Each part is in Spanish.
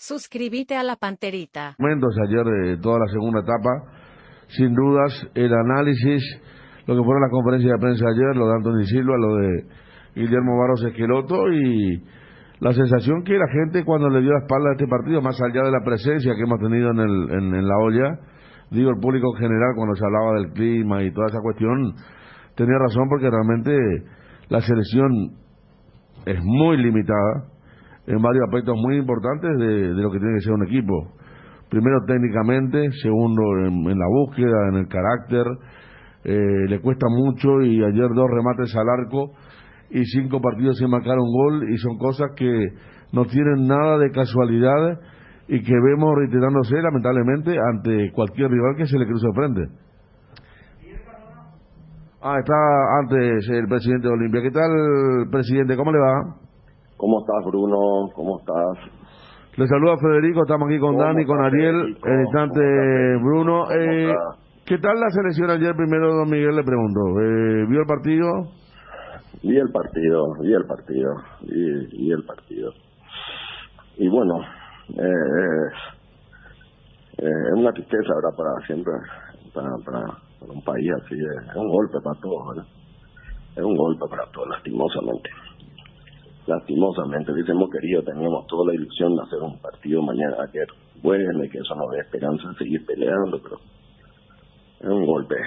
Suscríbete a la Panterita. Momentos ayer de toda la segunda etapa, sin dudas el análisis, lo que fueron las conferencias de prensa ayer, lo de Anthony Silva, lo de Guillermo Barros Esqueloto y la sensación que la gente cuando le dio la espalda a este partido, más allá de la presencia que hemos tenido en la olla, digo el público en general cuando se hablaba del clima y toda esa cuestión, tenía razón porque realmente la selección es muy limitada en varios aspectos muy importantes de lo que tiene que ser un equipo. Primero técnicamente, segundo en la búsqueda, en el carácter, le cuesta mucho y ayer 2 remates al arco y 5 partidos sin marcar un gol y son cosas que no tienen nada de casualidad y que vemos reiterándose lamentablemente ante cualquier rival que se le cruce de frente. Está antes el presidente de Olimpia. ¿Qué tal, presidente? ¿Cómo le va? ¿Cómo estás, Bruno? ¿Cómo estás? Le saluda Federico, estamos aquí con Dani, con Ariel, Federico? en instante Bruno. ¿Qué tal la selección ayer? Primero, don Miguel, le pregunto. ¿Vio el partido? Vi el partido. Y bueno, es una tristeza, ¿verdad? Para siempre, para un país así, es un golpe para todos, ¿verdad? Es un golpe para todos, lastimosamente, hubiésemos querido, teníamos toda la ilusión de hacer un partido mañana, ayer, bueno, y que eso nos dé esperanza de seguir peleando, pero es un golpe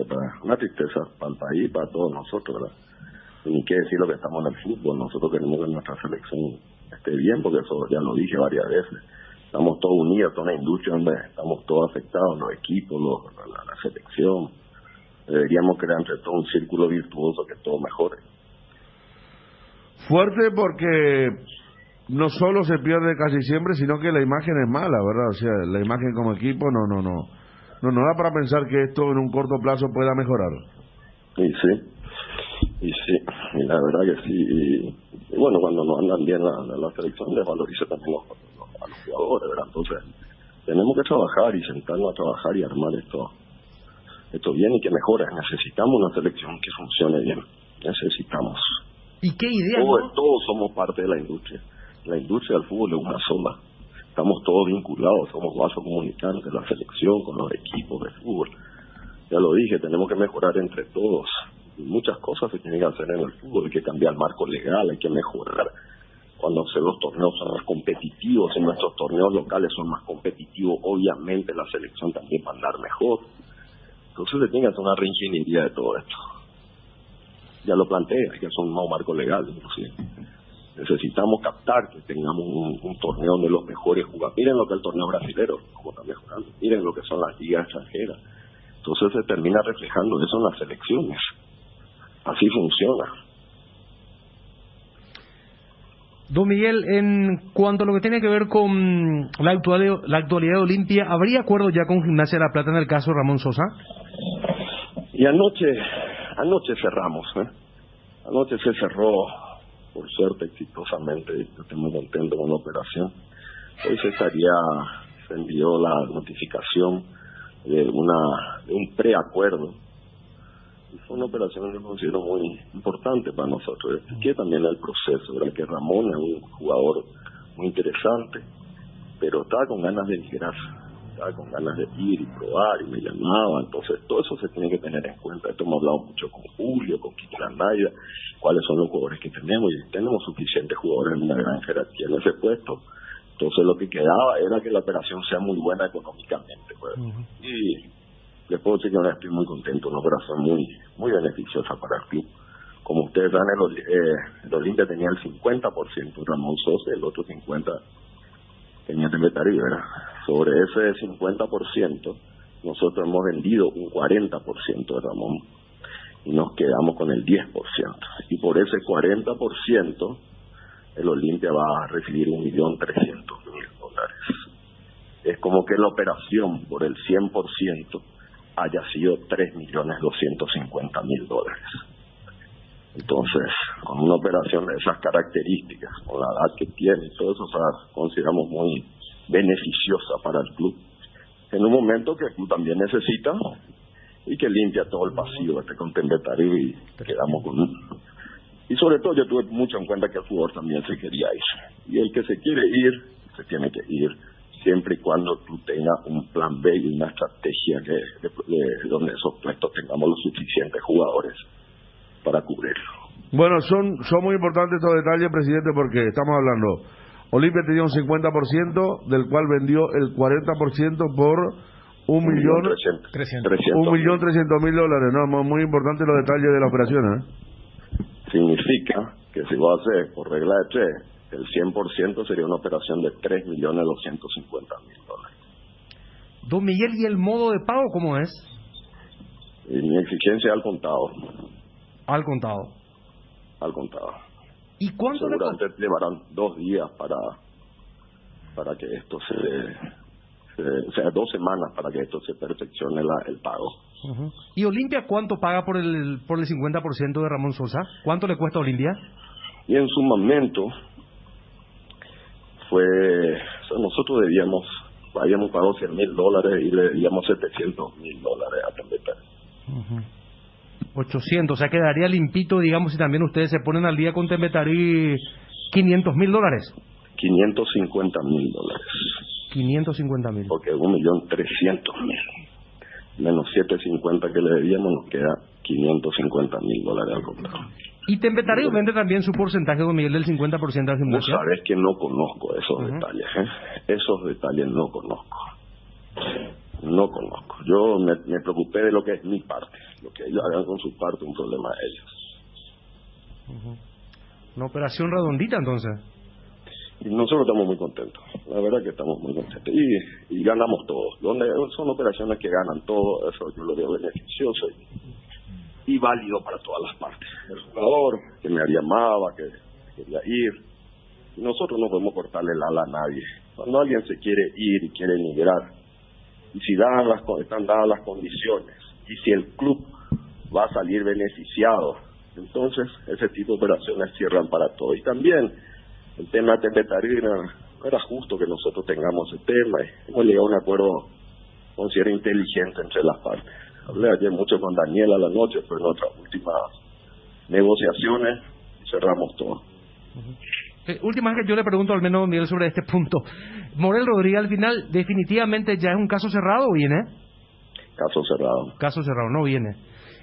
para una tristeza para el país, para todos nosotros, ¿verdad? Y ni qué decir lo que estamos en el fútbol, nosotros queremos que nuestra selección esté bien, porque eso ya lo dije varias veces, estamos todos unidos, toda la industria, hombre, estamos todos afectados, los equipos, la selección, deberíamos crear entre todos un círculo virtuoso que todo mejore. Fuerte porque no solo se pierde casi siempre, sino que la imagen es mala, ¿verdad? O sea, la imagen como equipo no da para pensar que esto en un corto plazo pueda mejorar. Y la verdad que sí. Y bueno, cuando no andan bien la selección, desvaloriza también a los jugadores, ¿verdad? Entonces, tenemos que trabajar y sentarnos a trabajar y armar esto bien y que mejore. Necesitamos una selección que funcione bien. Necesitamos. ¿Y qué idea? Todos somos parte de la industria. La industria del fútbol es una sola. Estamos todos vinculados, somos vasos comunicantes, la selección con los equipos de fútbol. Ya lo dije, tenemos que mejorar entre todos. Y muchas cosas se tienen que hacer en el fútbol, hay que cambiar el marco legal, hay que mejorar. Cuando los torneos son más competitivos, y nuestros torneos locales son más competitivos, obviamente la selección también va a andar mejor. Entonces se tiene que hacer una reingeniería de todo esto. Ya lo planteé, hay que hacer un nuevo marco legal, inclusive. Necesitamos captar que tengamos un torneo de los mejores jugadores. Miren lo que es el torneo brasilero, cómo está mejorando. Miren lo que son las ligas extranjeras. Entonces se termina reflejando eso en las selecciones. Así funciona. Don Miguel, en cuanto a lo que tiene que ver con la actualidad de Olimpia, ¿habría acuerdo ya con Gimnasia de La Plata en el caso de Ramón Sosa? Y anoche cerramos, Anoche se cerró, por suerte, exitosamente. Yo estoy muy contento con la operación. Hoy se envió la notificación de un preacuerdo. Y fue una operación que considero muy importante para nosotros. Expliqué también el proceso, ¿verdad? Que Ramón es un jugador muy interesante, pero estaba con ganas de emigrar, estaba con ganas de ir y probar, y me llamaba. Entonces todo eso se tiene que tener en cuenta. Esto hemos hablado mucho con Julio, con Kiki Landaya, cuáles son los jugadores que tenemos, y tenemos suficientes jugadores en una gran jerarquía en ese puesto. Entonces lo que quedaba era que la operación sea muy buena económicamente, pues. Y les puedo decir que ahora estoy muy contento, una operación muy beneficiosa para el club. Como ustedes saben, el Olimpia tenía el 50%, Ramón Sosa, el otro 50% tenía Temetari, ¿verdad? Sobre ese 50%, nosotros hemos vendido un 40% de Ramón y nos quedamos con el 10%. Y por ese 40%, el Olimpia va a recibir $1.300.000. Es como que la operación por el 100% haya sido $3.250.000. Entonces, con una operación de esas características, con la edad que tiene, todo eso consideramos muy beneficiosa para el club. En un momento que el club también necesita y que limpia todo el pasivo con Tembetario y quedamos con y sobre todo yo tuve mucho en cuenta que el jugador también se quería ir. Y el que se quiere ir se tiene que ir, siempre y cuando tú tengas un plan B y una estrategia donde esos puestos tengamos los suficientes jugadores para cubrirlo. Bueno, son muy importantes estos detalles, presidente, porque estamos hablando, Olimpia tenía un 50%, del cual vendió el 40% por $1.300.000, ¿no? Muy importante los detalles de la operación, ¿eh? Significa que si vos haces por regla de 3, el 100% sería una operación de $3.250.000. Don Miguel, ¿y el modo de pago cómo es? Y mi exigencia al contado. Al contado. Al contado. ¿Y cuánto seguramente llevarán 2 días para que esto o sea, 2 semanas para que esto se perfeccione el pago. Uh-huh. ¿Y Olimpia cuánto paga por el 50% de Ramón Sosa? ¿Cuánto le cuesta a Olimpia? Y en su momento nosotros habíamos pagado $100.000 y le debíamos $700.000 a Tembetarí. Uh-huh. 800, o sea, quedaría limpito, digamos, si también ustedes se ponen al día con Tembetarí, $500.000. $550.000. 550.000. Porque 1.300.000 menos 750 que le debíamos, nos queda $550.000 al contado. ¿Y Tembetarí vende también su porcentaje, don Miguel, del 50% al gimnasio? Vos sabés que no conozco esos detalles, ¿eh? Esos detalles no conozco. No conozco. Yo me preocupé de lo que es mi parte. Lo que ellos hagan con su parte, un problema de ellos. Una operación redondita, entonces. Y nosotros estamos muy contentos. La verdad que estamos muy contentos. Y ganamos todos. Son operaciones que ganan todo. Eso yo lo veo beneficioso y válido para todas las partes. El jugador que me llamaba, que quería ir. Y nosotros no podemos cortarle el ala a nadie. Cuando alguien se quiere ir y quiere emigrar, y si están dadas las condiciones, y si el club va a salir beneficiado, entonces ese tipo de operaciones cierran para todo. Y también el tema de Tembetarí no era justo que nosotros tengamos ese tema. Hemos llegado a un acuerdo, considero, inteligente entre las partes. Hablé ayer mucho con Daniel a la noche, pero en nuestras últimas negociaciones cerramos todo. Última vez que yo le pregunto al menos, Miguel, sobre este punto. Morel Rodríguez, al final, definitivamente ya es un caso cerrado o viene? Caso cerrado. Caso cerrado, no viene.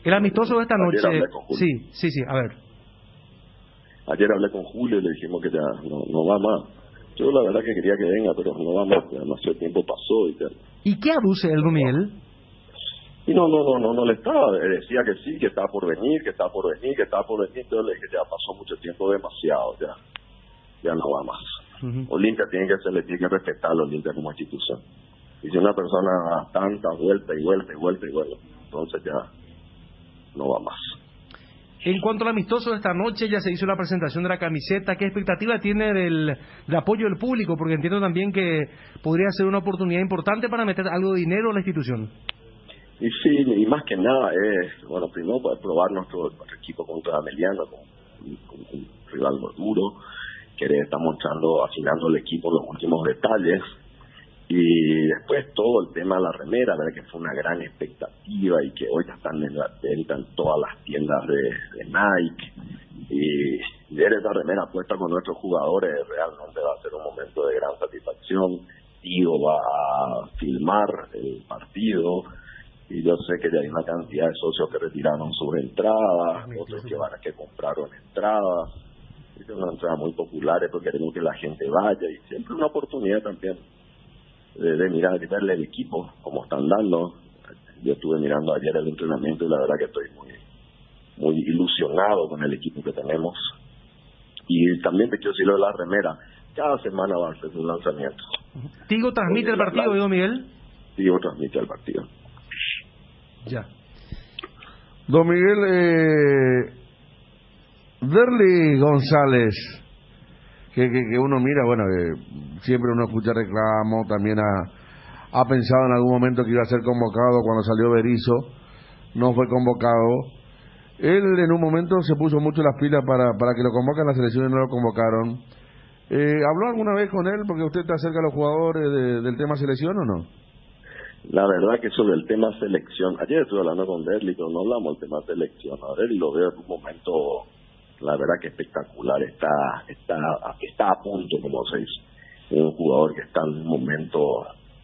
El amistoso de esta noche... Sí, a ver. Ayer hablé con Julio y le dijimos que ya no va más. Yo la verdad que quería que venga, pero no va más. Demasiado tiempo pasó y tal. ¿Y qué aduce el Miguel? Y no le estaba. Decía que sí, que estaba por venir. Entonces le dije, ya pasó mucho tiempo, demasiado, ya no va más. Olimpia tiene que respetar a Olimpia como institución. Y si una persona da tanta vuelta, entonces ya no va más. En cuanto al amistoso de esta noche, ya se hizo la presentación de la camiseta. ¿Qué expectativa tiene del apoyo del público? Porque entiendo también que podría ser una oportunidad importante para meter algo de dinero a la institución. Y sí, y más que nada es, primero poder probar nuestro equipo contra Ameliano, con un rival muy duro, que está mostrando, afinando el equipo en los últimos detalles. Y después todo el tema de la remera, verdad que fue una gran expectativa y que hoy están en la venta en todas las tiendas de Nike. Y ver esa remera puesta con nuestros jugadores realmente va a ser un momento de gran satisfacción. Tío va a filmar el partido y yo sé que ya hay una cantidad de socios que retiraron sus entradas, otros que compraron entradas. Son unas entradas muy populares porque queremos que la gente vaya y siempre una oportunidad también de mirar y verle el equipo como están dando. Yo estuve mirando ayer el entrenamiento y la verdad que estoy muy ilusionado con el equipo que tenemos. Y también te quiero decir lo de la remera, cada semana va a ser un lanzamiento. ¿Tigo transmite el partido, don Miguel? Tigo transmite el partido. Ya. Don Miguel, Derly González, que uno mira, siempre uno escucha reclamo, también ha pensado en algún momento que iba a ser convocado cuando salió Berizzo, no fue convocado. Él en un momento se puso mucho las pilas para que lo convoquen a la selección y no lo convocaron. ¿Habló alguna vez con él? Porque usted está cerca de los jugadores del tema selección, ¿o no? La verdad que sobre el tema selección, ayer estuve hablando con Derly, pero no hablamos del tema selección. A Derly lo veo en un momento, la verdad que espectacular, está a punto, como se dice. Es un jugador que está en un momento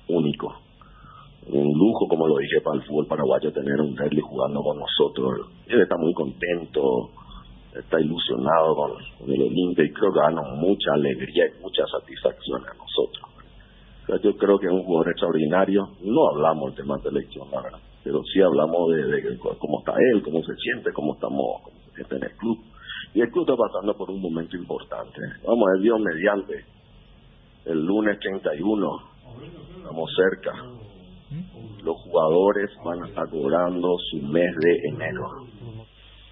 único. Un lujo, como lo dije, para el fútbol paraguayo tener un Derli jugando con nosotros. Él está muy contento, está ilusionado con el Olimpia y creo que gana mucha alegría y mucha satisfacción a nosotros. O sea, yo creo que es un jugador extraordinario. No hablamos del tema de selección, la verdad, pero sí hablamos de cómo está él, cómo se siente, cómo se siente en el club. Y el club está pasando por un momento importante. Vamos a ver, Dios mediante, el lunes 31, estamos cerca. Los jugadores van a estar cobrando su mes de enero.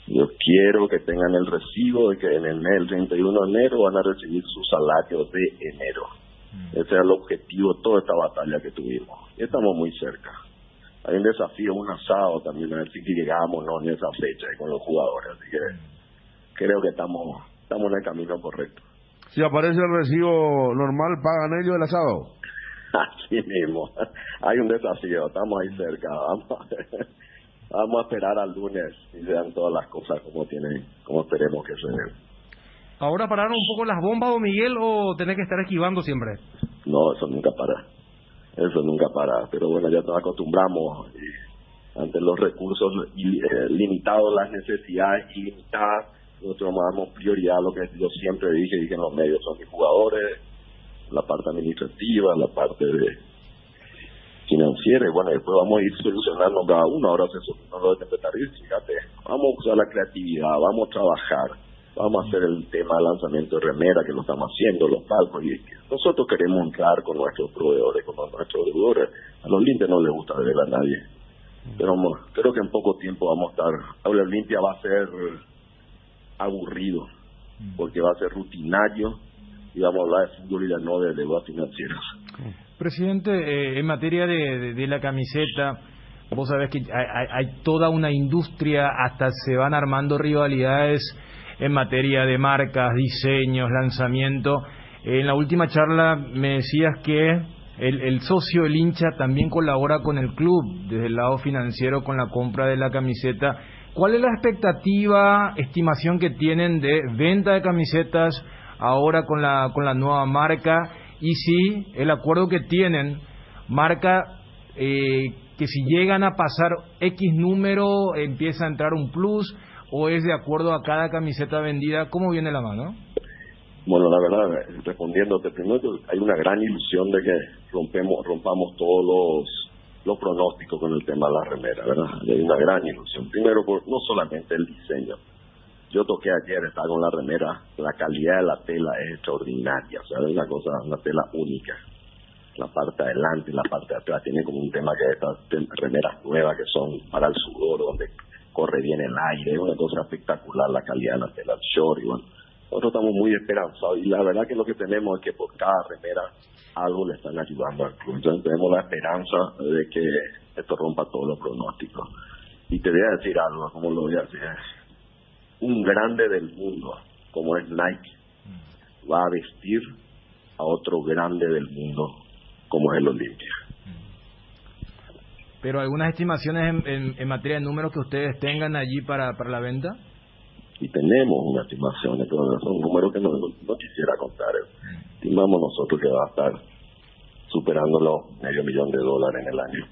Yo quiero que tengan el recibo de que en el 31 de enero van a recibir su salario de enero. Ese era el objetivo de toda esta batalla que tuvimos. Y estamos muy cerca. Hay un desafío, un asado también, a ver si llegamos no en esa fecha con los jugadores. Así que creo que estamos en el camino correcto. Si aparece el recibo normal, ¿pagan ellos el asado? Así mismo. Hay un desafío, estamos ahí cerca. Vamos a esperar al lunes y vean todas las cosas como esperemos que se den. ¿Ahora pararon un poco las bombas, don Miguel, o tenés que estar esquivando siempre? No, eso nunca para. Pero bueno, ya nos acostumbramos y ante los recursos limitados, las necesidades ilimitadas, nosotros damos prioridad a lo que yo siempre dije en los medios, son mis jugadores, la parte administrativa, la parte financiera, y bueno, después vamos a ir solucionando cada uno. Ahora no lo de fíjate, vamos a usar la creatividad, vamos a trabajar, vamos a hacer el tema de lanzamiento de remera, que lo estamos haciendo, los palcos, y nosotros queremos entrar con nuestros proveedores, con nuestros deudores. A los Olimpia no les gusta deber a nadie, pero creo que en poco tiempo vamos a estar, ahora el Olimpia va a ser aburrido, porque va a ser rutinario, y vamos a hablar de fútbol y no de deudas financieras. Presidente, en materia de la camiseta, vos sabés que hay toda una industria, hasta se van armando rivalidades en materia de marcas, diseños, lanzamiento. En la última charla me decías que el socio, el hincha, también colabora con el club desde el lado financiero con la compra de la camiseta. ¿Cuál es la expectativa, estimación que tienen de venta de camisetas ahora con la nueva marca? Y si el acuerdo que tienen marca que si llegan a pasar X número empieza a entrar un plus, o es de acuerdo a cada camiseta vendida. ¿Cómo viene la mano? Bueno, la verdad, respondiéndote primero, hay una gran ilusión de que rompamos todos los pronósticos con el tema de la remera, ¿verdad? Hay una gran ilusión. Primero, no solamente el diseño. Yo toqué ayer, estaba con la remera, la calidad de la tela es extraordinaria, o sea, es una tela única. La parte de adelante y la parte de atrás tiene como un tema que estas remeras nuevas que son para el sudor, donde corre bien el aire, es una cosa espectacular la calidad de la tela, el short, y bueno, nosotros estamos muy esperanzados, y la verdad que lo que tenemos es que por cada remera algo le están ayudando al club, entonces tenemos la esperanza de que esto rompa todos los pronósticos. Y te voy a decir algo, como lo voy a decir, un grande del mundo, como es Nike, va a vestir a otro grande del mundo, como es el Olimpia. ¿Pero algunas estimaciones en materia de números que ustedes tengan allí para la venta? Y tenemos unas estimaciones, pero son números que no quisiera contar. Estimamos nosotros que va a estar superando los $500,000 en el año.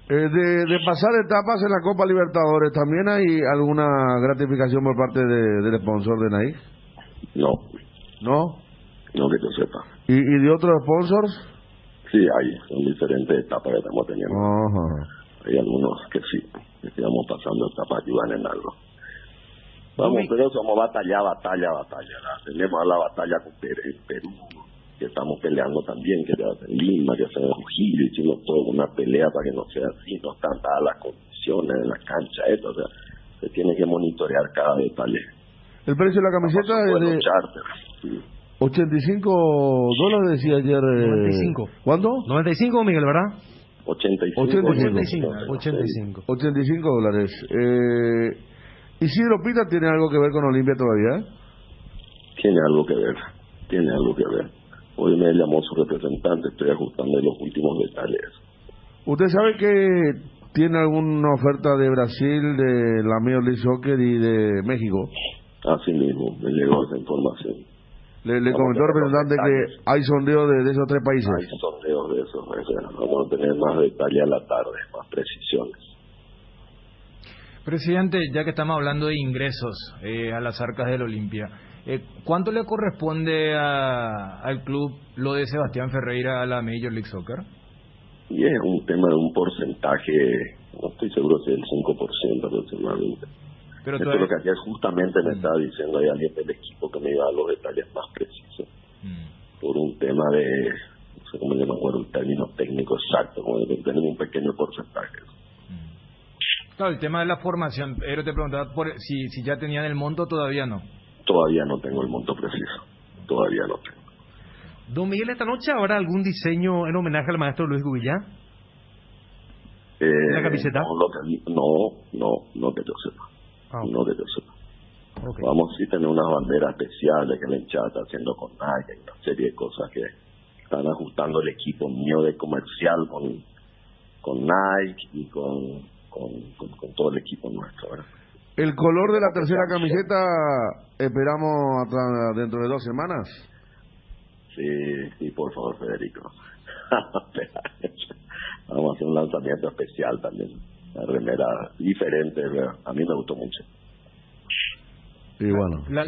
De pasar etapas en la Copa Libertadores, ¿también hay alguna gratificación por parte del sponsor de Nike? No. ¿No? No que yo sepa. ¿Y de otros sponsors? Sí, son diferentes etapas que estamos teniendo. Hay algunos que sí, que estamos pasando etapas que van en algo. Vamos, pero somos batalla. Tenemos la batalla con Perú, que estamos peleando también, que ya en Lima, que se en Trujillo, hicimos toda una pelea para que no sea así, no están dadas las condiciones en la cancha, o sea, se tiene que monitorear cada detalle. El precio de la camiseta es de sí. $85, decía ayer. 95. ¿Cuándo? 95, Miguel, ¿verdad? 85. $85. ¿Isidro Pita tiene algo que ver con Olimpia todavía? Tiene algo que ver. Hoy me llamó su representante, estoy ajustando los últimos detalles. ¿Usted sabe que tiene alguna oferta de Brasil, de la Major League Soccer y de México? Así mismo, me llegó esa información. Le comentó el representante que hay sondeos de esos 3 países. Hay sondeos de esos países. Vamos a tener más detalle a la tarde, más precisiones. Presidente, ya que estamos hablando de ingresos a las arcas del Olimpia, ¿cuánto le corresponde al club lo de Sebastián Ferreira a la Major League Soccer? Y es un tema de un porcentaje, no estoy seguro si es el 5% aproximadamente. Pero esto es lo que ayer justamente me estaba diciendo ahí alguien del equipo que me iba a dar los detalles más precisos. Por un tema de, no sé cómo le acuerdo el término técnico exacto, como de tener un pequeño porcentaje. Claro, el tema de la formación, pero te preguntaba si ya tenían el monto, todavía no. Todavía no tengo el monto preciso, todavía no tengo. Don Miguel, ¿esta noche habrá algún diseño en homenaje al maestro Luis Gubillá? ¿La camiseta? No que yo sepa. No que yo sepa. Okay. Vamos a tener unas banderas especiales que la hinchada está haciendo con Nike, una serie de cosas que están ajustando el equipo mío de comercial con Nike y con todo el equipo nuestro, ¿verdad? ¿El color de la tercera camiseta esperamos dentro de 2 semanas? Sí, por favor, Federico. Vamos a hacer un lanzamiento especial también. Una remera diferente, ¿verdad? A mí me gustó mucho. Y bueno, la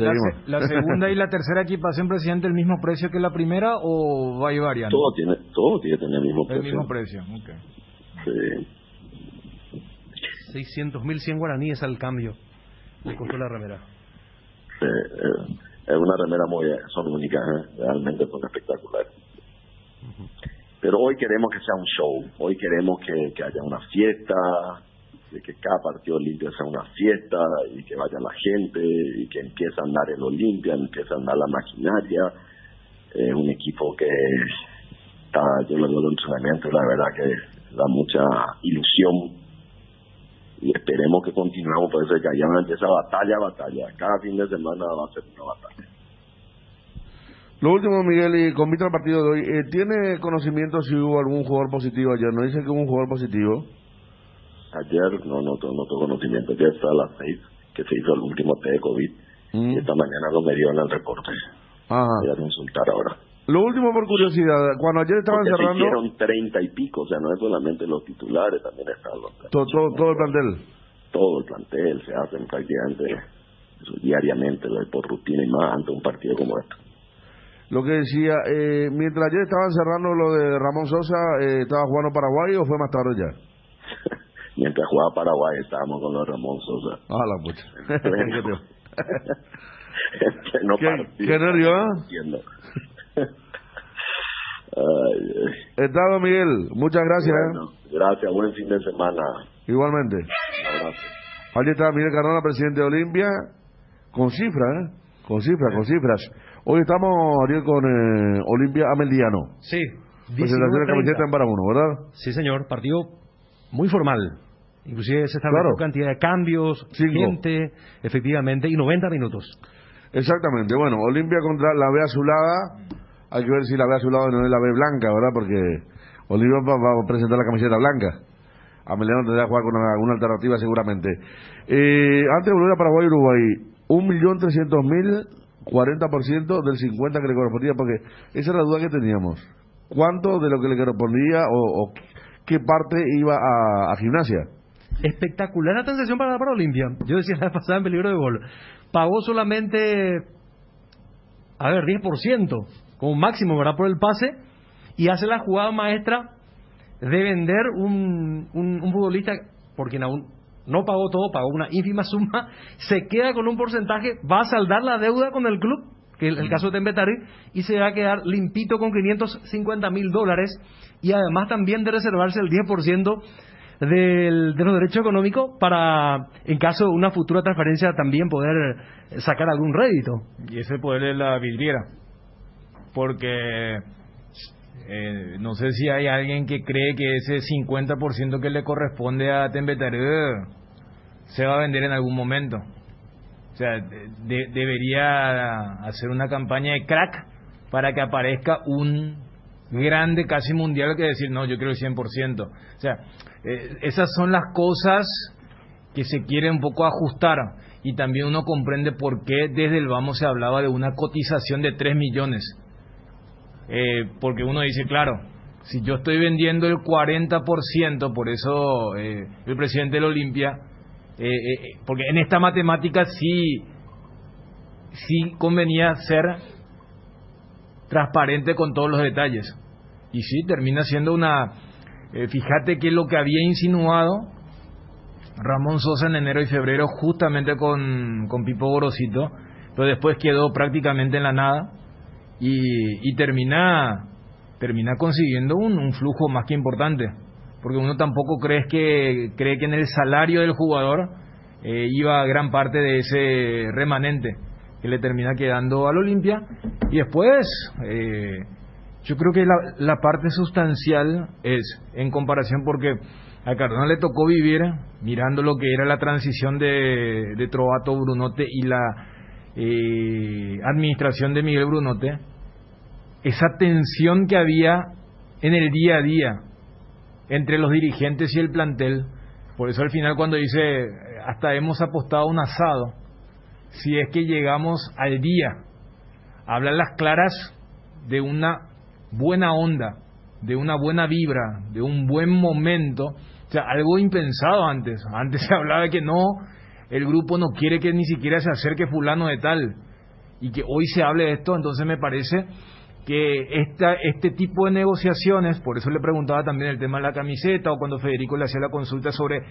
segunda y la tercera equipación, presidente, ¿el mismo precio que la primera o va a ir variando? Todo tiene que tener el mismo precio. El mismo precio, ok. Sí. 600.100 guaraníes al cambio le costó la remera. Es una remera son únicas, realmente son espectaculares. Pero hoy queremos que sea un show, hoy queremos que haya una fiesta, de que cada partido Olimpia sea una fiesta y que vaya la gente y que empiece a andar el Olimpia, empiece a andar la maquinaria. Es un equipo que está, yo lo veo en entrenamiento, la verdad que da mucha ilusión. Y esperemos que continuemos, por eso que allá empieza batalla. Cada fin de semana va a ser una batalla. Lo último, Miguel, y con vista al partido de hoy, ¿tiene conocimiento si hubo algún jugador positivo ayer? ¿No dicen que hubo un jugador positivo? Ayer no tengo conocimiento. Ayer fue a las 6 que se hizo el último test de COVID. Y esta mañana lo me dio en el reporte. Voy a consultar ahora. Lo último, por curiosidad, cuando ayer estaban cerrando... se hicieron 30 y pico, o sea, no es solamente los titulares, también están los... Todo el plantel. Todo el plantel, se hacen prácticamente eso, diariamente, por rutina y más, ante un partido como este. Lo que decía, mientras ayer estaban cerrando lo de Ramón Sosa, ¿estaba jugando Paraguay o fue más tarde ya? Mientras jugaba Paraguay estábamos con lo de Ramón Sosa. La pucha. ¿Qué nervio, Estado Miguel, muchas gracias. Bueno, gracias, buen fin de semana. Igualmente. Un abrazo. Allí está Miguel Cardona, presidente de Olimpia, con cifras, con cifras. Hoy estamos, Ariel, con Olimpia Ameldiano. Sí. Presentación de camiseta en para uno, ¿verdad? Sí, señor. Partido muy formal. Inclusive se estableció cantidad de cambios, gente, efectivamente, y 90 minutos. Exactamente. Bueno, Olimpia contra la B azulada. Hay que ver si la B azulada no es la B blanca, ¿verdad? Porque Olimpia va a presentar la camiseta blanca. Ameldiano tendrá que jugar con alguna alternativa seguramente. Antes de volver a Paraguay y Uruguay, 1.300.000, 40% del 50% que le correspondía, porque esa era la duda que teníamos. ¿Cuánto de lo que le correspondía o qué parte iba a Gimnasia? Espectacular la transacción para Olimpia. Yo decía la vez pasada en peligro de gol. Pagó solamente, 10%, como máximo, ¿verdad? Por el pase, y hace la jugada maestra de vender un futbolista por quien aún no pagó todo, pagó una ínfima suma, se queda con un porcentaje, va a saldar la deuda con el club, que es el caso de Tembetarí, y se va a quedar limpito con $550.000, y además también de reservarse el 10% de los derechos económicos para, en caso de una futura transferencia, también poder sacar algún rédito. Y ese poder es la vidriera, porque no sé si hay alguien que cree que ese 50% que le corresponde a Tembetarí se va a vender en algún momento. O sea, debería hacer una campaña de crack para que aparezca un grande casi mundial que decir, no, yo quiero el 100%. O sea, esas son las cosas que se quieren un poco ajustar. y también uno comprende por qué desde el vamos se hablaba de una cotización de 3 millones. Porque uno dice, claro, si yo estoy vendiendo el 40%, por eso el presidente del Olimpia, porque en esta matemática sí convenía ser transparente con todos los detalles. Y sí, termina siendo una... fíjate que lo que había insinuado Ramón Sosa en enero y febrero justamente con Pipo Gorosito, pero después quedó prácticamente en la nada y termina consiguiendo un flujo más que importante, porque uno tampoco cree que en el salario del jugador iba gran parte de ese remanente que le termina quedando al Olimpia. Y después yo creo que la parte sustancial es, en comparación, porque a Cardona le tocó vivir mirando lo que era la transición de Trovato Brunote y la administración de Miguel Brunote, esa tensión que había en el día a día entre los dirigentes y el plantel. Por eso al final cuando dice hasta hemos apostado un asado, si es que llegamos al día, hablan las claras de una buena onda, de una buena vibra, de un buen momento. O sea, algo impensado antes. Antes se hablaba de que no, el grupo no quiere que ni siquiera se acerque fulano de tal, y que hoy se hable de esto. Entonces me parece que este tipo de negociaciones, por eso le preguntaba también el tema de la camiseta, o cuando Federico le hacía la consulta sobre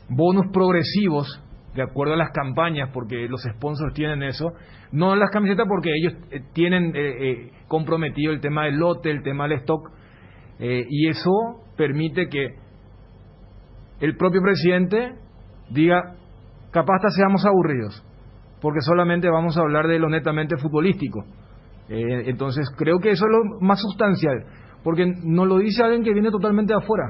bonos progresivos de acuerdo a las campañas, porque los sponsors tienen eso, no las camisetas porque ellos tienen comprometido el tema del lote, el tema del stock, y eso permite que el propio presidente diga, capaz hasta seamos aburridos, porque solamente vamos a hablar de lo netamente futbolístico. Entonces creo que eso es lo más sustancial, porque no lo dice alguien que viene totalmente de afuera,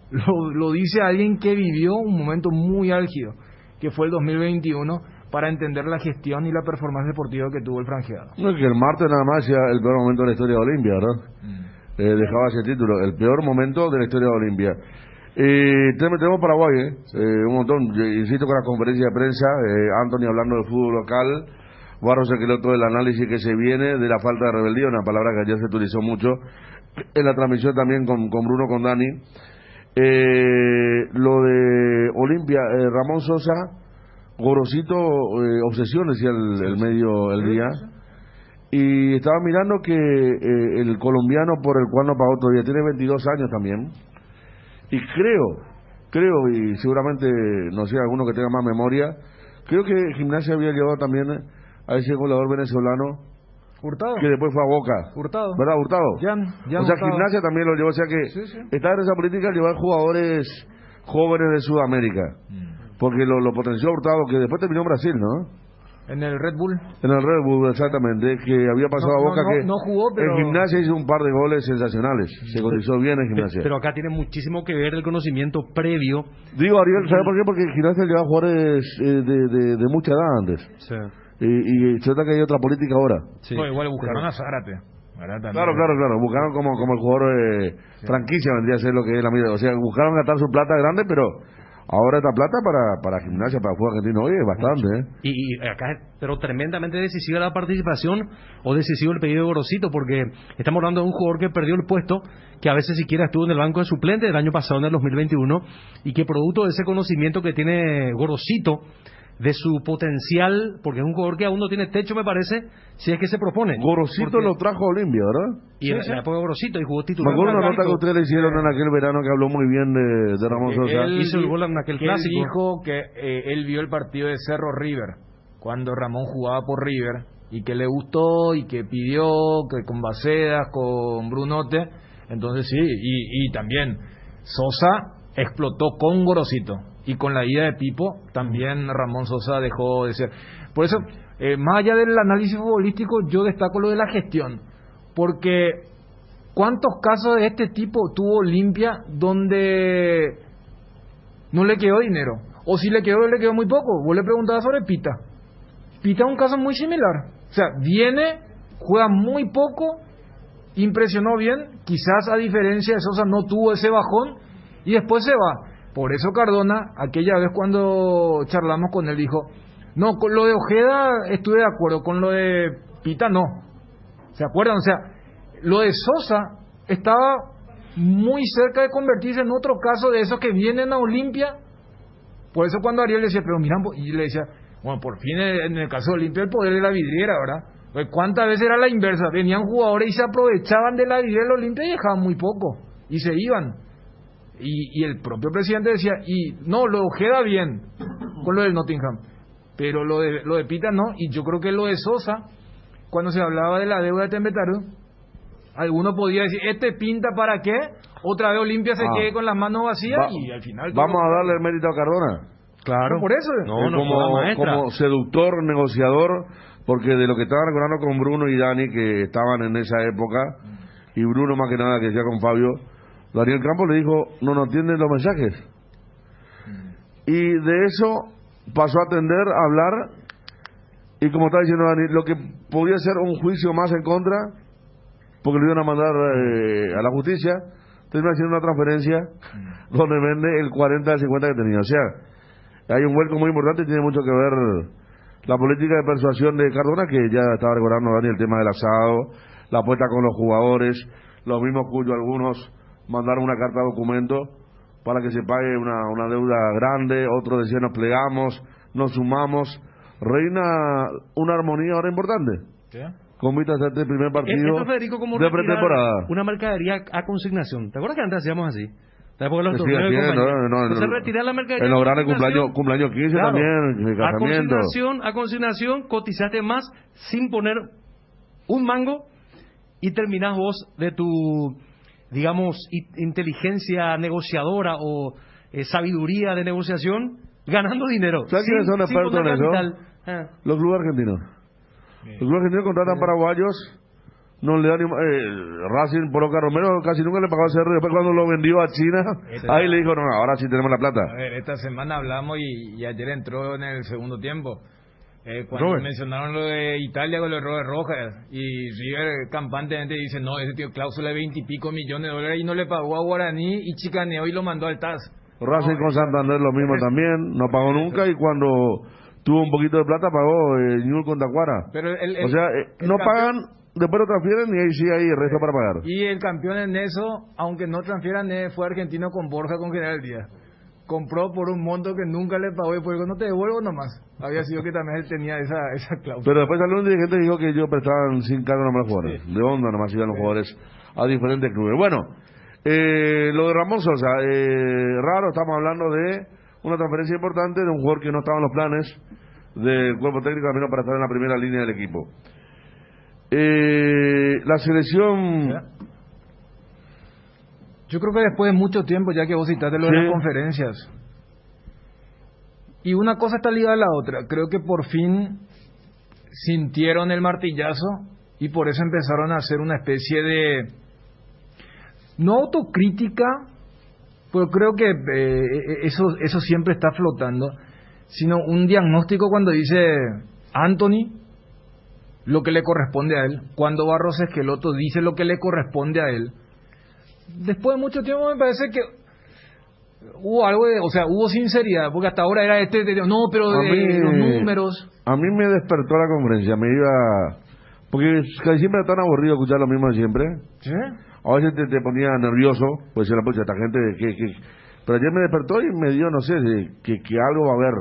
lo dice alguien que vivió un momento muy álgido, que fue el 2021, para entender la gestión y la performance deportiva que tuvo el franjeado. No, es que el martes nada más sea el peor momento de la historia de Olimpia, ¿verdad? Dejaba ese título, el peor momento de la historia de Olimpia. Tenemos Paraguay, un montón. Yo insisto con la conferencia de prensa, Anthony hablando del fútbol local, Barros Esqueloto del análisis que se viene de la falta de rebeldía, una palabra que ayer se utilizó mucho en la transmisión también con Bruno, con Dani. Lo de Olimpia, Ramón Sosa, Gorosito, obsesión, decía el medio el día. Y estaba mirando que el colombiano por el cual no pagó todavía tiene 22 años también. Y creo, y seguramente, no sé, alguno que tenga más memoria, creo que Gimnasia había llevado también a ese goleador venezolano Hurtado, que después fue a Boca. Hurtado, ¿Verdad? Hurtado. Ya o sea, Hurtado. Gimnasia también lo llevó, o sea que está en esa política de llevar jugadores jóvenes de Sudamérica. Porque lo potenció Hurtado, que después terminó en Brasil, ¿no? En el Red Bull. En el Red Bull, exactamente, que había pasado a Boca, que no jugó, pero en Gimnasia hizo un par de goles sensacionales, se cotizó bien en Gimnasia. Pero acá tiene muchísimo que ver el conocimiento previo. Digo, Ariel, ¿sabes por qué? Porque en Gimnasia lleva jugadores de mucha edad antes. Sí. Y se trata que hay otra política ahora. Sí. No, igual buscaron a Zárate. Claro, buscaron como el jugador franquicia, vendría a ser lo que es la medida. O sea, buscaron gastar su plata grande, pero ahora esta plata para Gimnasia, para el fútbol argentino, oye, es bastante, Y acá es, pero tremendamente decisiva la participación o decisivo el pedido de Gorosito, porque estamos hablando de un jugador que perdió el puesto, que a veces siquiera estuvo en el banco de suplente del año pasado, en el 2021, y que producto de ese conocimiento que tiene Gorosito, de su potencial, porque es un jugador que aún no tiene techo, me parece, si es que se propone. Gorosito Porque lo trajo a Olimpia, ¿verdad? Y en la época de Gorosito, y jugó titular. Me acuerdo una Margarito. nota que ustedes le hicieron en aquel verano que habló muy bien de Ramón Sosa. Hizo el gol en aquel clásico. Él dijo que él vio el partido de Cerro River, cuando Ramón jugaba por River, y que le gustó, y que pidió, que con Bacedas, con Brunote. Entonces sí, y también Sosa explotó con Gorosito, y con la ida de Pipo también Ramón Sosa dejó de ser. Por eso, más allá del análisis futbolístico, yo destaco lo de la gestión, porque ¿cuántos casos de este tipo tuvo Olimpia donde no le quedó dinero? O si le quedó muy poco. Vos le preguntabas sobre Pita. Pita es un caso muy similar. O sea, viene, juega muy poco, impresionó bien, quizás a diferencia de Sosa no tuvo ese bajón, y después se va. Por eso Cardona, aquella vez cuando charlamos con él, dijo, no, con lo de Ojeda estuve de acuerdo, con lo de Pita no. ¿Se acuerdan? O sea, lo de Sosa estaba muy cerca de convertirse en otro caso de esos que vienen a Olimpia. Por eso cuando Ariel decía, pero mira, y le decía, bueno, por fin en el caso de Olimpia el poder de la vidriera, ¿verdad? Pues ¿cuántas veces era la inversa? Venían jugadores y se aprovechaban de la vidriera de Olimpia y dejaban muy poco, y se iban. Y el propio presidente decía, y no, lo de Ojeda bien, con lo del Nottingham, pero lo de Pita no, y yo creo que lo de Sosa, cuando se hablaba de la deuda de Tembetaru, alguno podía decir, pinta para qué, otra vez Olimpia se quede con las manos vacías, y al final... Vamos a darle el mérito a Cardona. Claro. No, por eso. Como seductor, negociador, porque de lo que estaban recordando con Bruno y Dani, que estaban en esa época, y Bruno más que nada que decía con Fabio, Daniel Campos le dijo, no entienden los mensajes. Y de eso pasó a atender a hablar, y como está diciendo Dani, lo que podía ser un juicio más en contra, porque lo iban a mandar a la justicia, termina haciendo una transferencia donde vende el 40 al 50 que tenía. O sea, hay un vuelco muy importante y tiene mucho que ver la política de persuasión de Cardona, que ya estaba recordando Dani el tema del asado, la apuesta con los jugadores, los mismos cuyos algunos mandaron una carta de documento para que se pague una deuda grande, otros decían nos plegamos, nos sumamos. Reina una armonía ahora importante. ¿Sí? Con vistas a este primer partido Esto, Federico, como de pretemporada. Una mercadería a consignación. ¿Te acuerdas que antes hacíamos así? ¿Te acuerdas los Sí, torneos de compañía? Entonces no, retirar la mercadería. en los grandes cumpleaños 15 claro, también, el casamiento. A consignación, cotizaste más sin poner un mango y terminás vos de tu, digamos, inteligencia negociadora o sabiduría de negociación ganando dinero. ¿Sabes quiénes son expertos en eso? Los clubes argentinos. Los clubes argentinos contratan paraguayos, no le dan Racing por Oca Romero casi nunca le pagó a Cerro, después cuando lo vendió a China, ahí le dijo, no, ahora sí tenemos la plata. A ver, esta semana hablamos y ayer entró en el segundo tiempo. Cuando mencionaron lo de Italia con los Robert Rojas y River campantemente dice, no, ese tío cláusula de 20 y pico millones de dólares y no le pagó a Guaraní y chicaneó y lo mandó al TAS. Racing con Santander lo mismo también, no pagó nunca y cuando tuvo un poquito de plata pagó Ñul con Tacuara. Pero o sea, no pagan, después lo transfieren y ahí sí hay el resto para pagar. Y el campeón en eso, aunque no transfieran, fue argentino con Borja con General Díaz. Compró por un monto que nunca le pagó y pues no te devuelvo nomás. Había sido que también él tenía esa cláusula. Pero después salió un dirigente y dijo que ellos prestaban sin cargo nomás los jugadores. Sí. De onda nomás iban los jugadores a diferentes clubes. Bueno, lo de Ramón Sosa, raro, estamos hablando de una transferencia importante de un jugador que no estaba en los planes del cuerpo técnico, al menos para estar en la primera línea del equipo. La selección... ¿Ya? Yo creo que después de mucho tiempo, ya que vos citaste lo de las conferencias, y una cosa está ligada a la otra, creo que por fin sintieron el martillazo y por eso empezaron a hacer una especie de, no autocrítica, pero creo que eso siempre está flotando, sino un diagnóstico cuando dice Anthony lo que le corresponde a él, cuando Barros Esqueloto dice lo que le corresponde a él. Después de mucho tiempo me parece que hubo algo de, o sea, hubo sinceridad, porque hasta ahora era no, pero de los números. A mí me despertó la conferencia, me iba, porque casi siempre era tan aburrido escuchar lo mismo de siempre. ¿Sí? A veces te ponía nervioso, pues se la pucha esta gente pero ayer me despertó y me dio, no sé, que algo va a haber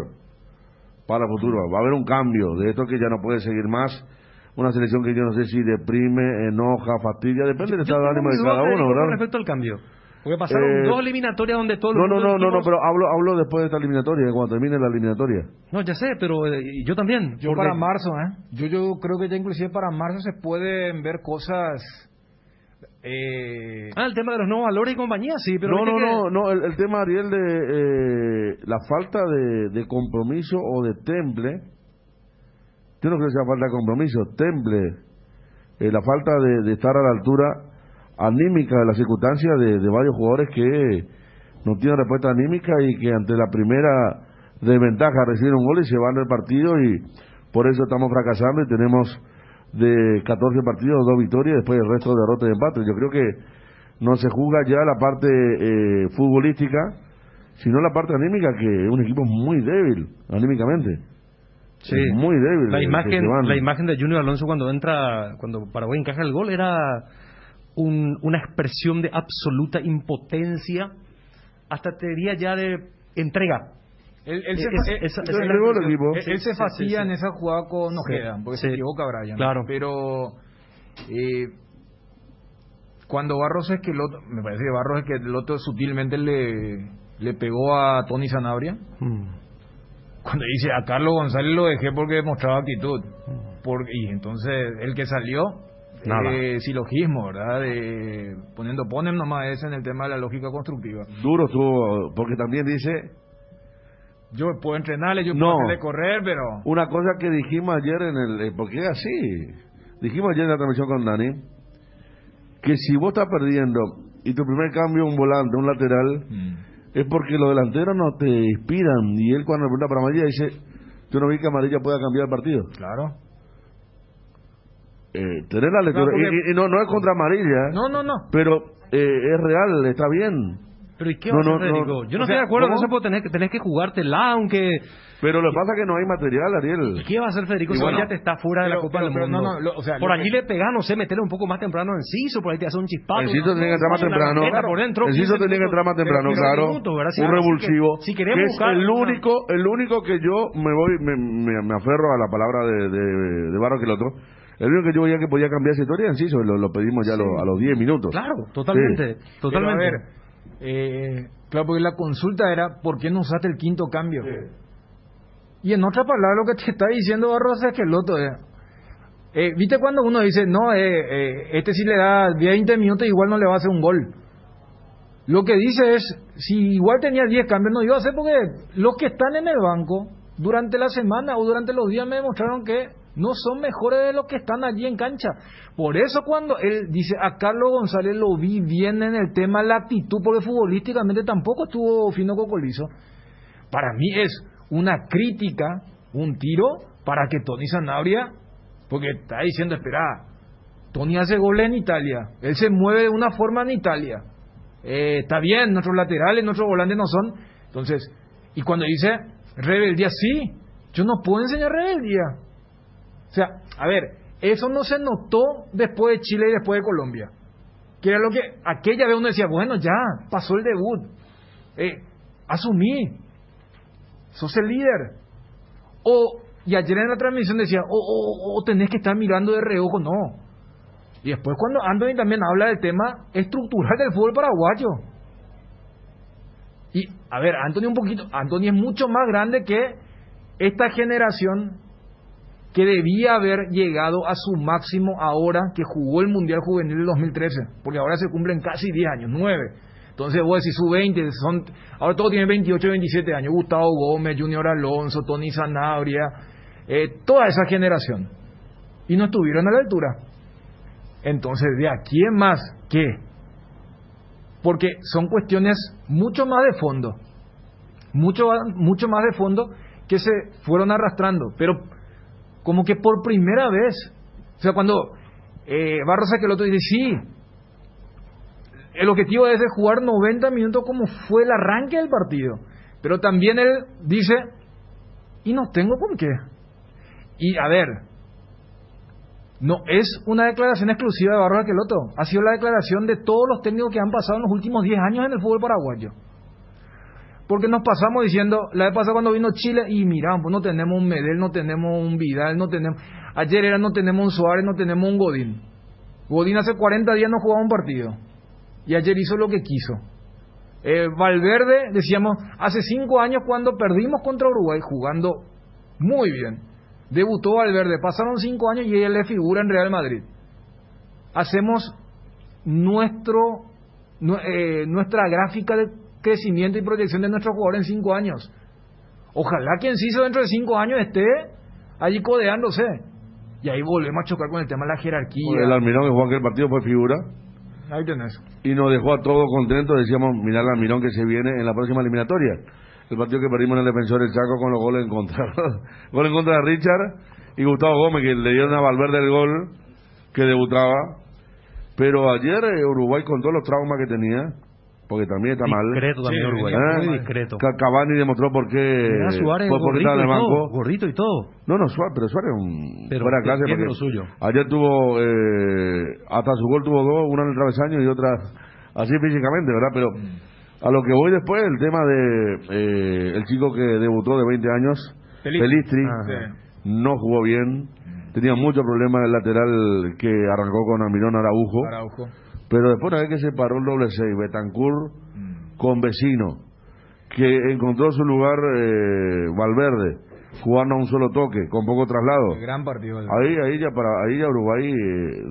para el futuro, va a haber un cambio de esto que ya no puede seguir más. Una selección que yo no sé si deprime, enoja, fastidia, depende del estado de ánimo de cada uno, ¿verdad? Con respecto al cambio, porque pasaron dos eliminatorias donde todo el mundo... No, pero hablo después de esta eliminatoria, cuando termine la eliminatoria. No, ya sé, pero yo también. Yo para marzo, yo creo que ya inclusive para marzo se pueden ver cosas... el tema de los nuevos valores y compañía, sí, pero... No, el tema, Ariel, de la falta de compromiso o de temple. Yo no creo que sea falta de compromiso, temple, la falta de estar a la altura anímica de las circunstancias de varios jugadores que no tienen respuesta anímica y que ante la primera desventaja reciben un gol y se van del partido y por eso estamos fracasando y tenemos de 14 partidos 2 victorias, después el resto de derrotas y empates. Yo creo que no se juzga ya la parte futbolística, sino la parte anímica, que es un equipo muy débil anímicamente. Sí, muy débil. La imagen de Junior Alonso cuando Paraguay encaja el gol era una expresión de absoluta impotencia, hasta te diría ya de entrega. Él se fascina en esa jugada con Ojeda, porque se equivoca Brian. Claro. Pero cuando Barros Esqueloto, me parece que Barros Esqueloto sutilmente le pegó a Tony Sanabria. Cuando dice a Carlos González lo dejé porque demostraba actitud. Y entonces el que salió, silogismo, ¿verdad? Ponen nomás ese en el tema de la lógica constructiva. Duro estuvo, porque también dice... Yo puedo entrenarle, yo puedo hacerle correr, pero... Una cosa que dijimos ayer porque es así. Dijimos ayer en la transmisión con Dani, que si vos estás perdiendo y tu primer cambio un volante, un lateral, es porque los delanteros no te inspiran. Y él cuando pregunta para Amarilla dice, ¿tú no ves que Amarilla pueda cambiar el partido? Claro. Tener la lectura, y no es contra Amarilla. No. Pero es real, está bien. Pero ¿y qué va a hacer, Federico? Yo no estoy de acuerdo con eso, porque tenés que jugártela, aunque... Pero lo que pasa es que no hay material, Ariel. ¿Y qué va a hacer Federico si ya te está fuera de la Copa del Mundo? Por allí le pegás, no sé, meterle un poco más temprano a Enciso, por ahí te hace un chispazo. Enciso tenía que entrar más temprano. Enciso tenía que entrar más temprano, claro. Un revulsivo. Si queremos buscar... El único que yo me aferro a la palabra de Barros Esqueloto. El único que yo veía que podía cambiar esa historia, Enciso, lo pedimos ya a los 10 minutos. Claro, totalmente. Pero a ver, claro, porque la consulta era, ¿por qué no usaste el quinto cambio? Y en otra palabra lo que te está diciendo Barros Esqueloto ¿viste cuando uno dice, no, este si le da 20 minutos igual no le va a hacer un gol? Lo que dice es, si igual tenía 10 cambios, no iba a hacer, porque los que están en el banco durante la semana o durante los días me demostraron que no son mejores de los que están allí en cancha. Por eso cuando él dice, a Carlos González lo vi bien en el tema de la actitud, porque futbolísticamente tampoco estuvo fino cocolizo. Para mí es una crítica, un tiro para que Tony Sanabria, porque está diciendo, espera, Tony hace goles en Italia, él se mueve de una forma en Italia, está bien, nuestros laterales, nuestros volantes no son. Entonces, y cuando dice rebeldía, sí, yo no puedo enseñar rebeldía. O sea, a ver, eso no se notó después de Chile y después de Colombia, que era lo que aquella vez uno decía, bueno, ya pasó el debut, asumí, sos el líder. Y ayer en la transmisión decía, tenés que estar mirando de reojo. No. Y después cuando Anthony también habla del tema estructural del fútbol paraguayo. Y, a ver, Anthony es mucho más grande que esta generación que debía haber llegado a su máximo ahora que jugó el Mundial Juvenil del 2013, porque ahora se cumplen casi 10 años, 9. Entonces vos decís, sub-20, ahora todos tienen 28, 27 años, Gustavo Gómez, Junior Alonso, Tony Sanabria, toda esa generación, y no estuvieron a la altura. Entonces, ¿de aquí en más qué? Porque son cuestiones mucho más de fondo, mucho más de fondo, que se fueron arrastrando, pero como que por primera vez, o sea, cuando Barros Esqueloto dice, sí, el objetivo es de jugar 90 minutos como fue el arranque del partido, pero también él dice, y no tengo por qué. Y a ver, no es una declaración exclusiva de Barros Esqueloto, ha sido la declaración de todos los técnicos que han pasado en los últimos 10 años en el fútbol paraguayo. Porque nos pasamos diciendo, la vez pasada cuando vino Chile, y mirá, pues no tenemos un Medel, no tenemos un Vidal, no tenemos... Ayer era, no tenemos un Suárez, no tenemos un Godín. Godín hace 40 días no jugaba un partido, y ayer hizo lo que quiso. Valverde, decíamos, hace 5 años cuando perdimos contra Uruguay, jugando muy bien, debutó Valverde, pasaron 5 años y él le figura en Real Madrid. Hacemos nuestra gráfica de crecimiento y proyección de nuestro jugador en 5 años. Ojalá que Enciso dentro de 5 años esté allí codeándose. Y ahí volvemos a chocar con el tema de la jerarquía. El Almirón que jugó aquel partido fue figura. Ahí tenés. Y nos dejó a todos contentos. Decíamos, mirá el Almirón que se viene en la próxima eliminatoria. El partido que perdimos en el Defensor del Chaco con los goles en contra. Gol en contra de Richard y Gustavo Gómez, que le dieron a Valverde el gol que debutaba. Pero ayer Uruguay, con todos los traumas que tenía, porque también está mal. Discreto también Uruguay, muy discreto. Cavani demostró por qué Suárez estaba en el banco. Gordito y todo. No, Suárez es pero fuera de clase. Tiene lo suyo. Ayer tuvo, hasta su gol tuvo dos, una en el travesaño y otra así físicamente, ¿verdad? Pero a lo que voy después, el tema de el chico que debutó de 20 años, Pelistri, no jugó bien. Tenía muchos problemas en el lateral que arrancó con Almirón Araujo. Pero después, una vez que se paró el doble 6, Betancur con Vecino, que encontró su lugar Valverde, jugando a un solo toque, con poco traslado. Gran partido. Ahí ya Uruguay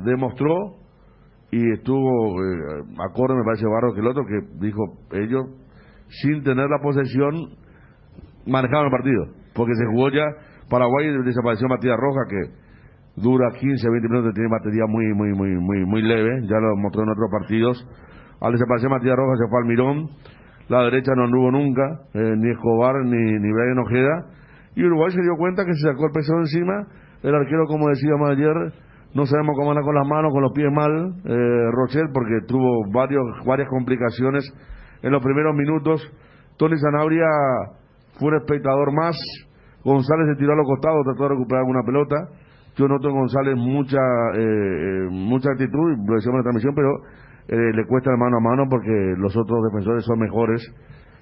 demostró y estuvo acorde, me parece, Barros, que el otro, que dijo, ellos, sin tener la posesión, manejaban el partido. Porque se jugó ya, Paraguay desapareció Matías Rojas, que dura 15, 20 minutos, tiene batería muy leve, ya lo mostró en otros partidos. Al desaparecer Matías Rojas se fue Almirón, la derecha no anduvo nunca, ni Escobar ni Brian Ojeda, y Uruguay se dio cuenta que se sacó el peso de encima. El arquero, como decíamos ayer, no sabemos cómo anda con las manos, con los pies mal, Rochel, porque tuvo varias complicaciones en los primeros minutos. Tony Sanabria fue un espectador más, González se tiró a los costados, trató de recuperar alguna pelota. Yo noto en González mucha actitud, lo decíamos en la transmisión, pero le cuesta de mano a mano porque los otros defensores son mejores.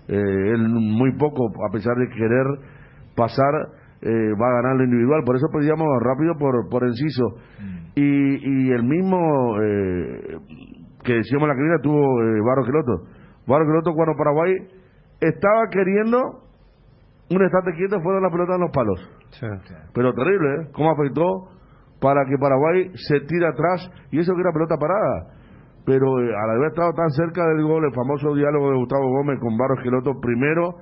Él muy poco, a pesar de querer pasar, va a ganar lo individual. Por eso pedíamos rápido por Enciso. Y el mismo que decíamos en la clínica tuvo Barros Queloto cuando Paraguay estaba queriendo un estate quieto fuera de la pelota en los palos. Sí. Pero terrible, cómo afectó para que Paraguay se tire atrás, y eso que era pelota parada. Pero al haber estado tan cerca del gol, el famoso diálogo de Gustavo Gómez con Barros Queloto, primero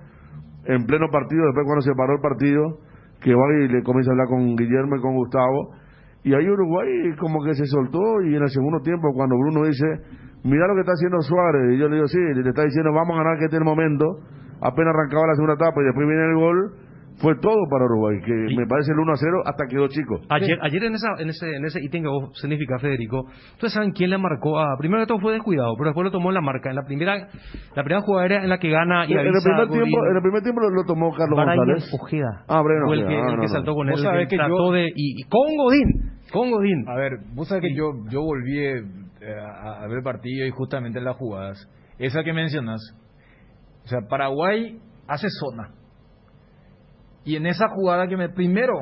en pleno partido, después cuando se paró el partido, que va y le comienza a hablar con Guillermo y con Gustavo, y ahí Uruguay como que se soltó. Y en el segundo tiempo, cuando Bruno dice, mira lo que está haciendo Suárez, y yo le digo, sí, le está diciendo, vamos a ganar, que este es el momento. Apenas arrancaba la segunda etapa y después viene el gol, fue todo para Uruguay, que me parece el 1-0 hasta quedó chico. Ayer en ese ítem que vos significa, Federico, ustedes saben quién le marcó primero que todo fue descuidado, pero después lo tomó en la marca. En la primera jugada era en la que gana y avisa en el primer tiempo lo tomó Carlos González. Ojeda. Brian fue Ojeda. el que saltó con él, vos sabés que trató de... Y con Godín. A ver, vos sabés que yo volví a ver el partido y justamente en las jugadas, esa que mencionas, o sea, Paraguay hace zona. Y en esa jugada primero...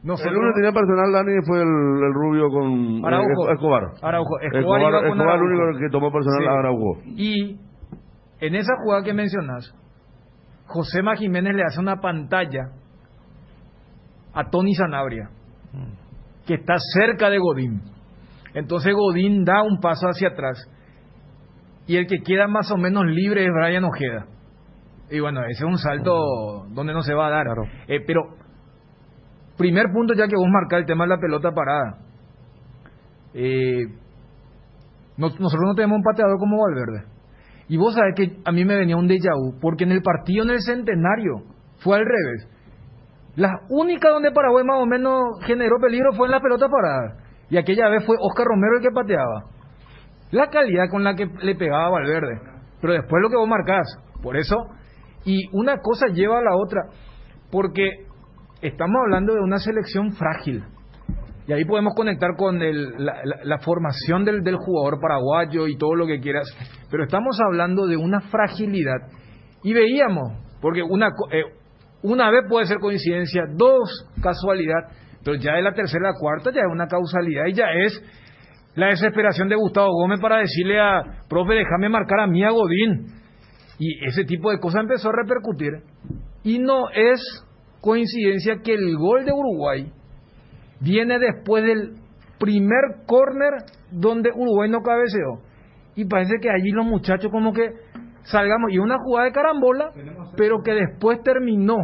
El lunes tenía personal, Dani, fue el rubio con Escobar. Escobar el único que tomó personal a Araujo. Y en esa jugada que mencionas, Josema Jiménez le hace una pantalla a Tony Sanabria, que está cerca de Godín. Entonces Godín da un paso hacia atrás y el que queda más o menos libre es Brian Ojeda. Y bueno, ese es un salto donde no se va a dar. Claro. Pero primer punto, ya que vos marcás el tema de la pelota parada, nosotros no tenemos un pateador como Valverde. Y vos sabés que a mí me venía un déjà vu, porque en el partido en el Centenario fue al revés. La única donde Paraguay más o menos generó peligro fue en la pelota parada. Y aquella vez fue Oscar Romero el que pateaba. La calidad con la que le pegaba a Valverde. Pero después lo que vos marcás. Por eso, y una cosa lleva a la otra. Porque estamos hablando de una selección frágil. Y ahí podemos conectar con la formación del jugador paraguayo y todo lo que quieras. Pero estamos hablando de una fragilidad. Y veíamos, porque una vez puede ser coincidencia, dos casualidad, pero ya de la tercera a la cuarta ya es una causalidad y ya es la desesperación de Gustavo Gómez para decirle a profe, déjame marcar a mí, a Godín. Y ese tipo de cosas empezó a repercutir. Y no es coincidencia que el gol de Uruguay viene después del primer córner donde Uruguay no cabeceó. Y parece que allí los muchachos como que salgamos, y una jugada de carambola, pero que después terminó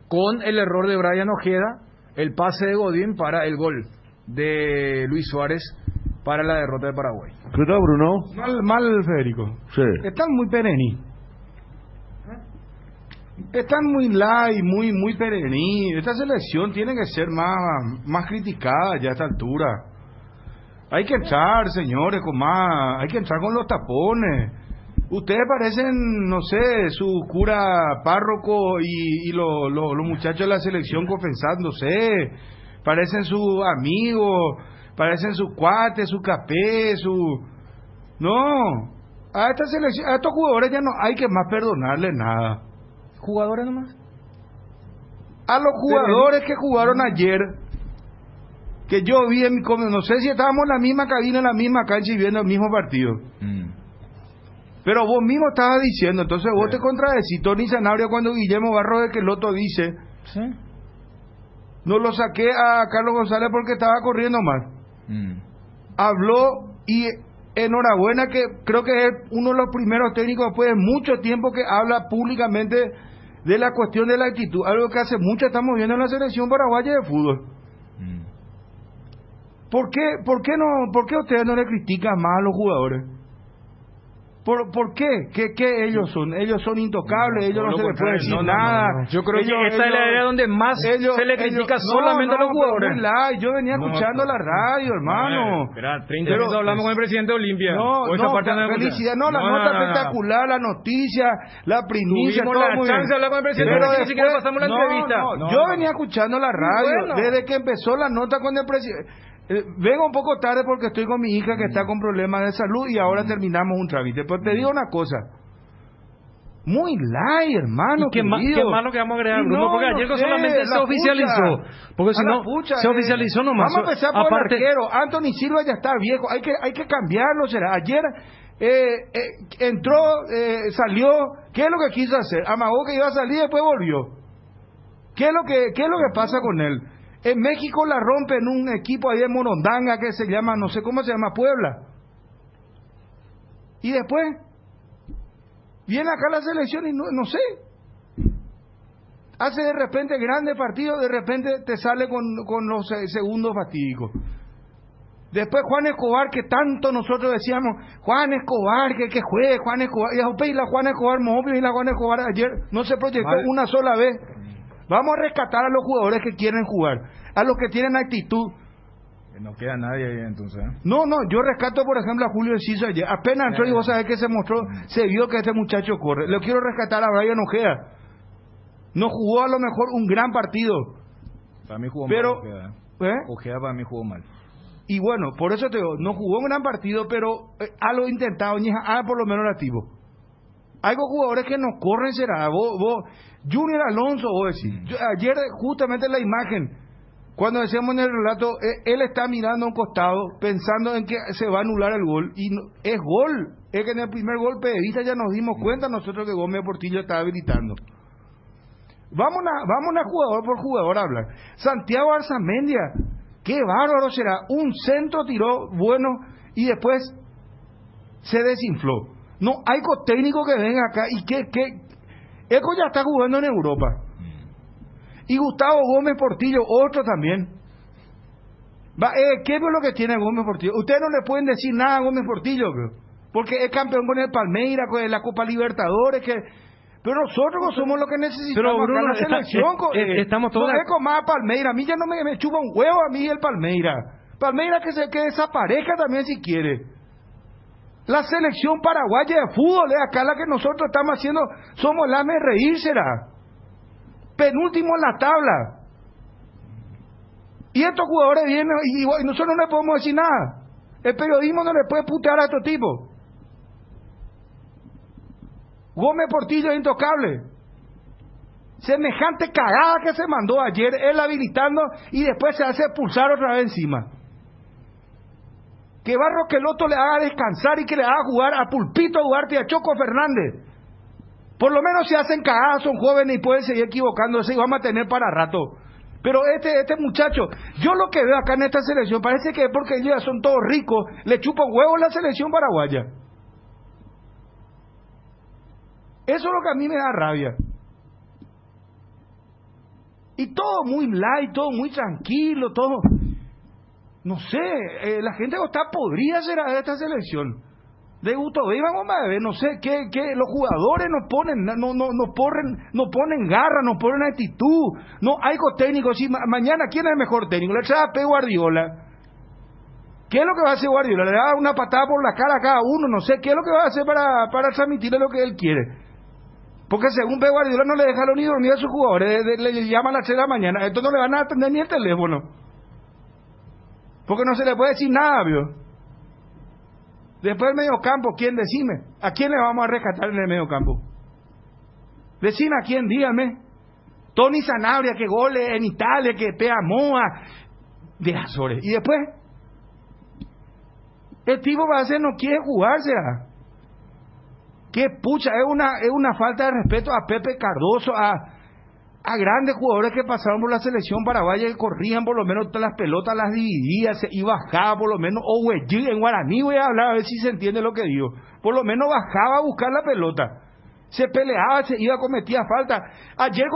con el error de Brian Ojeda, el pase de Godín para el gol de Luis Suárez para la derrota de Paraguay. ¿Qué tal, Bruno? Mal, Federico. Sí. Están muy perení. Están muy light, muy perení. Esta selección tiene que ser más criticada ya a esta altura. Hay que entrar, señores, hay que entrar con los tapones. Ustedes parecen, no sé, su cura párroco y los muchachos de la selección confesándose. Parecen sus amigos, parecen sus cuates, su café, No, a esta selección, a estos jugadores ya no hay que más perdonarles nada. ¿Jugadores nomás? A los jugadores que jugaron ayer, que yo vi no sé si estábamos en la misma cabina, en la misma cancha y viendo el mismo partido. Pero vos mismo estabas diciendo, entonces vos te contradecís, Tony Sanabria, cuando Guillermo Barros de Queloto dice, ¿sí? No lo saqué a Carlos González porque estaba corriendo mal. Habló y enhorabuena, que creo que es uno de los primeros técnicos después de mucho tiempo que habla públicamente de la cuestión de la actitud, algo que hace mucho estamos viendo en la selección paraguaya de fútbol. ¿Por qué ustedes no le critican más a los jugadores? ¿Por qué? ¿Qué ellos son? Ellos son intocables, ellos no se les puede decir nada. Yo creo que esta es la área donde más se le critica solamente a los jugadores. Yo venía escuchando la radio, hermano. Espera, 30 minutos hablamos con el presidente de Olimpia. Felicidad, la nota espectacular, la noticia, la primicia, tuvimos la chance de hablar con el presidente, pero ni siquiera pasamos la entrevista. Yo venía escuchando la radio desde que empezó la nota con el presidente. Vengo un poco tarde porque estoy con mi hija que está con problemas de salud y ahora terminamos un trámite. Pero te digo una cosa. Muy light, hermano. ¿Y qué malo que vamos a agregar, Bruno? Porque ayer solamente se oficializó. Porque si no, se oficializó nomás. Vamos a empezar por el arquero. Anthony Silva ya está viejo. Hay que cambiarlo, será. Ayer entró, salió. ¿Qué es lo que quiso hacer? Amagó que iba a salir y después volvió. ¿Qué es lo que pasa con él? En México la rompe en un equipo ahí de Morondanga que se llama, no sé cómo se llama, Puebla. Y después viene acá a la selección y no sé. Hace de repente grandes partidos, de repente te sale con los segundos fatídicos. Después Juan Escobar, que tanto nosotros decíamos, Juan Escobar, que juegue Juan Escobar. Y la Juan Escobar Móvil y la Juan Escobar ayer no se proyectó una sola vez. Vamos a rescatar a los jugadores que quieren jugar, a los que tienen actitud. No queda nadie ahí entonces. No, yo rescato por ejemplo a Julio Enciso ayer. Apenas entró y vos sabés que se mostró, se vio que este muchacho corre. Le quiero rescatar a Brian Ojeda. No jugó a lo mejor un gran partido. Para mí jugó mal Ojeda. ¿Eh? Ojeda para mí jugó mal. Y bueno, por eso te digo, no jugó un gran partido, pero a lo intentado, por lo menos activo. Hay jugadores que no corren, será. Vos Junior Alonso, vos decís. Ayer justamente la imagen, cuando decíamos en el relato, él está mirando a un costado, pensando en que se va a anular el gol, y es gol. Es que en el primer golpe de vista ya nos dimos cuenta nosotros que Gómez Portillo estaba habilitando. Vamos a jugador por jugador a hablar. Santiago Arzamendia, qué bárbaro será. Un centro tiró bueno y después se desinfló. No hay técnico que venga acá y que Eco ya está jugando en Europa. Y Gustavo Gómez Portillo, otro también. ¿Qué es lo que tiene Gómez Portillo? Ustedes no le pueden decir nada a Gómez Portillo, porque es campeón con el Palmeiras, con la Copa Libertadores, pero nosotros no somos lo que necesitamos. Pero Bruno, acá en la selección. Estamos todos. No es con más Palmeiras. A mí ya no me chupa un huevo a mí el Palmeiras. Palmeiras que desaparezca también si quiere. La selección paraguaya de fútbol es acá la que nosotros estamos haciendo, somos la me reír, será. Penúltimo en la tabla. Y estos jugadores vienen y nosotros no le podemos decir nada. El periodismo no le puede putear a estos tipos. Gómez Portillo es intocable. Semejante cagada que se mandó ayer, él habilitando y después se hace expulsar otra vez encima. Que Barros Queloto le haga descansar y que le haga jugar a Pulpito Duarte y a Choco Fernández. Por lo menos si hacen cagadas, son jóvenes y pueden seguir equivocándose y vamos a tener para rato. Pero este muchacho, yo lo que veo acá en esta selección, parece que es porque ellos ya son todos ricos, le chupan huevo la selección paraguaya. Eso es lo que a mí me da rabia. Y todo muy light, todo muy tranquilo, todo... No sé, la gente está podrida será de esta selección. De gusto, vamos a ver, no sé, que los jugadores nos ponen, no ponen garra, no ponen actitud. No hay técnicos. Si mañana, ¿quién es el mejor técnico? Le trae a Pep Guardiola. ¿Qué es lo que va a hacer Guardiola? Le da una patada por la cara a cada uno, no sé, ¿qué es lo que va a hacer para transmitirle lo que él quiere? Porque según Pep Guardiola no le deja ni dormir a sus jugadores, le llama a las 3 de la mañana, entonces no le van a atender ni el teléfono. Porque no se le puede decir nada, ¿vio? Después del medio campo, ¿quién? Decime, ¿a quién le vamos a rescatar en el medio campo? Decime a quién, díganme. Tony Sanabria, que goles en Italia, que pega Moa, de Azores. Y después, el tipo va a hacer, no quiere jugársela. Qué pucha, es una falta de respeto a Pepe Cardoso, a grandes jugadores que pasaron por la selección paraguaya, que corrían por lo menos todas las pelotas, las dividía, y bajaba por lo menos, o Huellí, en guaraní voy a hablar a ver si se entiende lo que digo, por lo menos bajaba a buscar la pelota, se peleaba, se iba, cometía falta. Ayer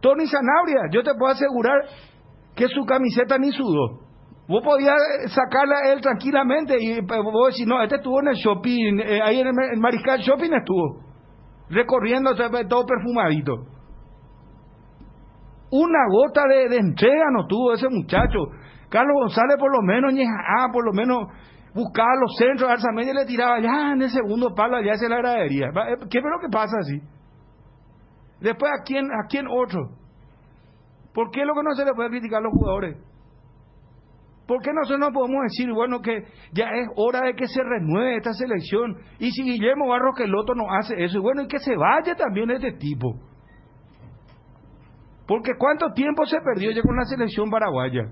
Tony Sanabria, yo te puedo asegurar que su camiseta ni sudó. Vos podías sacarla él tranquilamente y vos decís, no, este estuvo en el shopping, ahí en el Mariscal Shopping estuvo, recorriendo todo perfumadito. Una gota de entrega no tuvo ese muchacho. Carlos González por lo menos, por lo menos buscaba los centros, Arzamendi le tiraba ya en el segundo palo, ya se la gradería. ¿Qué es lo que pasa así? Después, ¿a quién otro? ¿Por qué lo que no se le puede criticar a los jugadores? ¿Por qué nosotros no podemos decir, bueno, que ya es hora de que se renueve esta selección? Y si Guillermo Barros Queloto no hace eso, y bueno, y que se vaya también este tipo. Porque ¿cuánto tiempo se perdió ya con la selección paraguaya?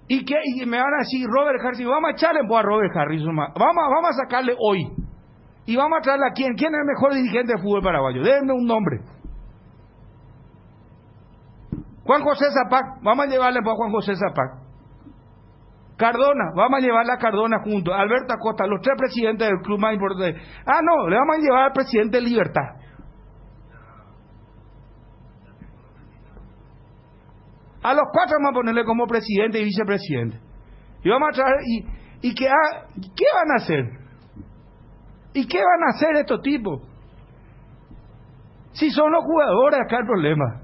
Y me van a decir, Robert Harrison, vamos a echarle a Robert Harrison, vamos a sacarle hoy. Y vamos a traerle a quién es el mejor dirigente de fútbol paraguayo. Denme un nombre. Juan José Zapac, vamos a llevarle a Juan José Zapac. Cardona, vamos a llevarle a Cardona junto, Alberto Acosta, los 3 presidentes del club más importante. No, le vamos a llevar al presidente de Libertad. A los 4 vamos a ponerle como presidente y vicepresidente. Y vamos a traer, ¿qué van a hacer? ¿Y qué van a hacer estos tipos? Si son los jugadores, acá el problema.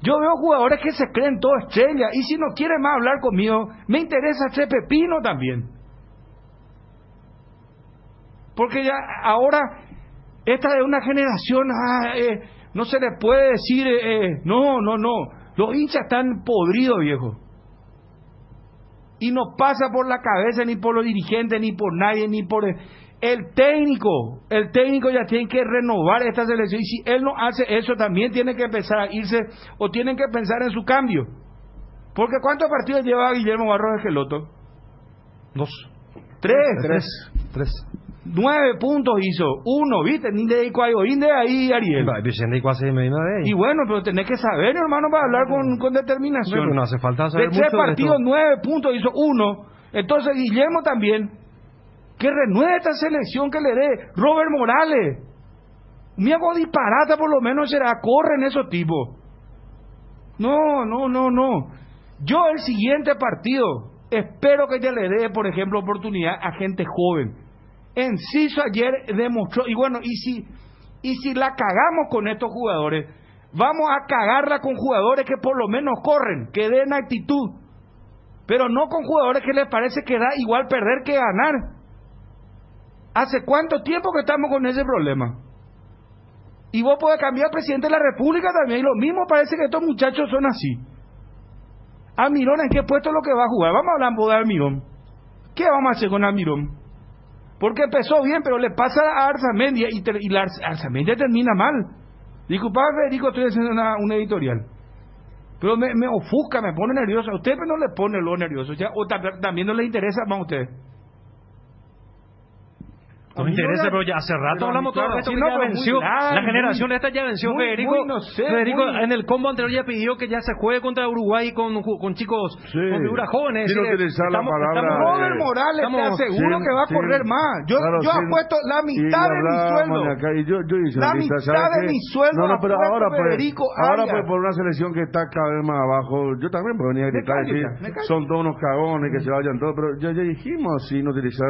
Yo veo jugadores que se creen todo estrella, y si no quieren más hablar conmigo, me interesa hacer pepino también. Porque ya ahora, esta es una generación, no se les puede decir, no, los hinchas están podridos, viejo. Y no pasa por la cabeza ni por los dirigentes, ni por nadie, ni por el técnico. El técnico ya tiene que renovar esta selección, y si él no hace eso, también tiene que empezar a irse, o tienen que pensar en su cambio. Porque ¿cuántos partidos lleva Guillermo Barros Queloto? 2. 3. 9 puntos hizo, 1, ¿viste? Ni de ahí, Ariel. Y bueno, pero tenés que saber, hermano, para hablar con determinación. Bueno, no hace falta saber de 3 mucho partidos, de 9 puntos hizo 1. Entonces Guillermo también, que renueve esta selección, que le dé. Robert Morales, mi hago disparata, por lo menos será, corren esos tipos. No. Yo el siguiente partido espero que ya le dé, por ejemplo, oportunidad a gente joven. Enciso ayer demostró, y bueno, y si la cagamos con estos jugadores, vamos a cagarla con jugadores que por lo menos corren, que den actitud, pero no con jugadores que les parece que da igual perder que ganar. ¿Hace cuánto tiempo que estamos con ese problema? Y vos podés cambiar al presidente de la República también, y lo mismo parece que estos muchachos son así. Almirón, ¿en qué puesto es lo que va a jugar? Vamos a hablar de Almirón. ¿Qué vamos a hacer con Almirón? Porque empezó bien, pero le pasa a Arzamendi y Arzamendi termina mal. Disculpa, Federico, estoy haciendo una editorial. Pero me ofusca, me pone nervioso. A usted no le pone lo nervioso, ¿ya? O también no le interesa más a usted. Nos interesa, pero ya hace rato hablamos todo esto, que ya venció. La generación esta ya venció, Federico. Federico en el combo anterior ya pidió que ya se juegue contra Uruguay con chicos, con figuras jóvenes. Quiero utilizar la palabra. Robert Morales, te aseguro que va a correr más. Yo apuesto la mitad de mi sueldo. La mitad de mi sueldo. No, pero ahora Federico, pues por una selección que está cada vez más abajo, yo también puedo venir a gritar y decir, son todos unos cagones, que se vayan todos, pero ya dijimos sin utilizar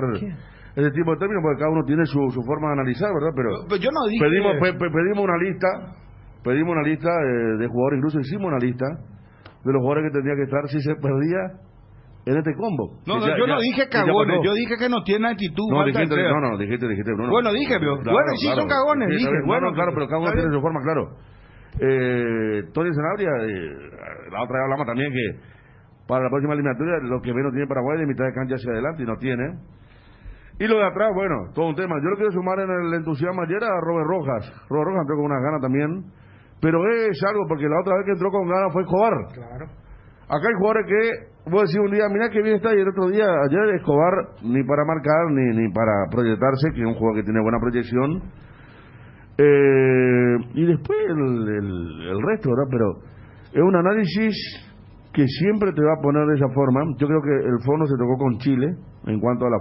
ese tipo de términos, porque cada uno tiene su forma de analizar, ¿verdad? Pero yo no dije... pedimos una lista de jugadores, incluso hicimos una lista de los jugadores que tenía que estar si se perdía en este combo. No, Que yo no dije cagones, pasó. yo dije que no tiene actitud. No, falta dijiste, de- dijiste, Bruno. Bueno, dije, pero bueno, sí son cagones, Sí, dije. está bien. Bueno, No, claro, pero cada uno está tiene bien. su forma, claro. Tony Sanabria, la otra vez hablamos también que para la próxima eliminatoria lo que menos tiene Paraguay de mitad de cancha hacia adelante y no tiene. Y lo de atrás, bueno, todo un tema. Yo lo quiero sumar en el entusiasmo ayer a Robert Rojas. Robert Rojas entró con unas ganas también, pero es algo porque la otra vez que entró con ganas fue Escobar. Claro. Acá hay jugadores que, voy a decir un día, mira que bien está, y el otro día, ayer Escobar, ni para marcar, ni para proyectarse, que es un jugador que tiene buena proyección. Y después el resto, ¿verdad? Pero es un análisis que siempre te va a poner de esa forma. Yo creo que el fondo se tocó con Chile en cuanto a la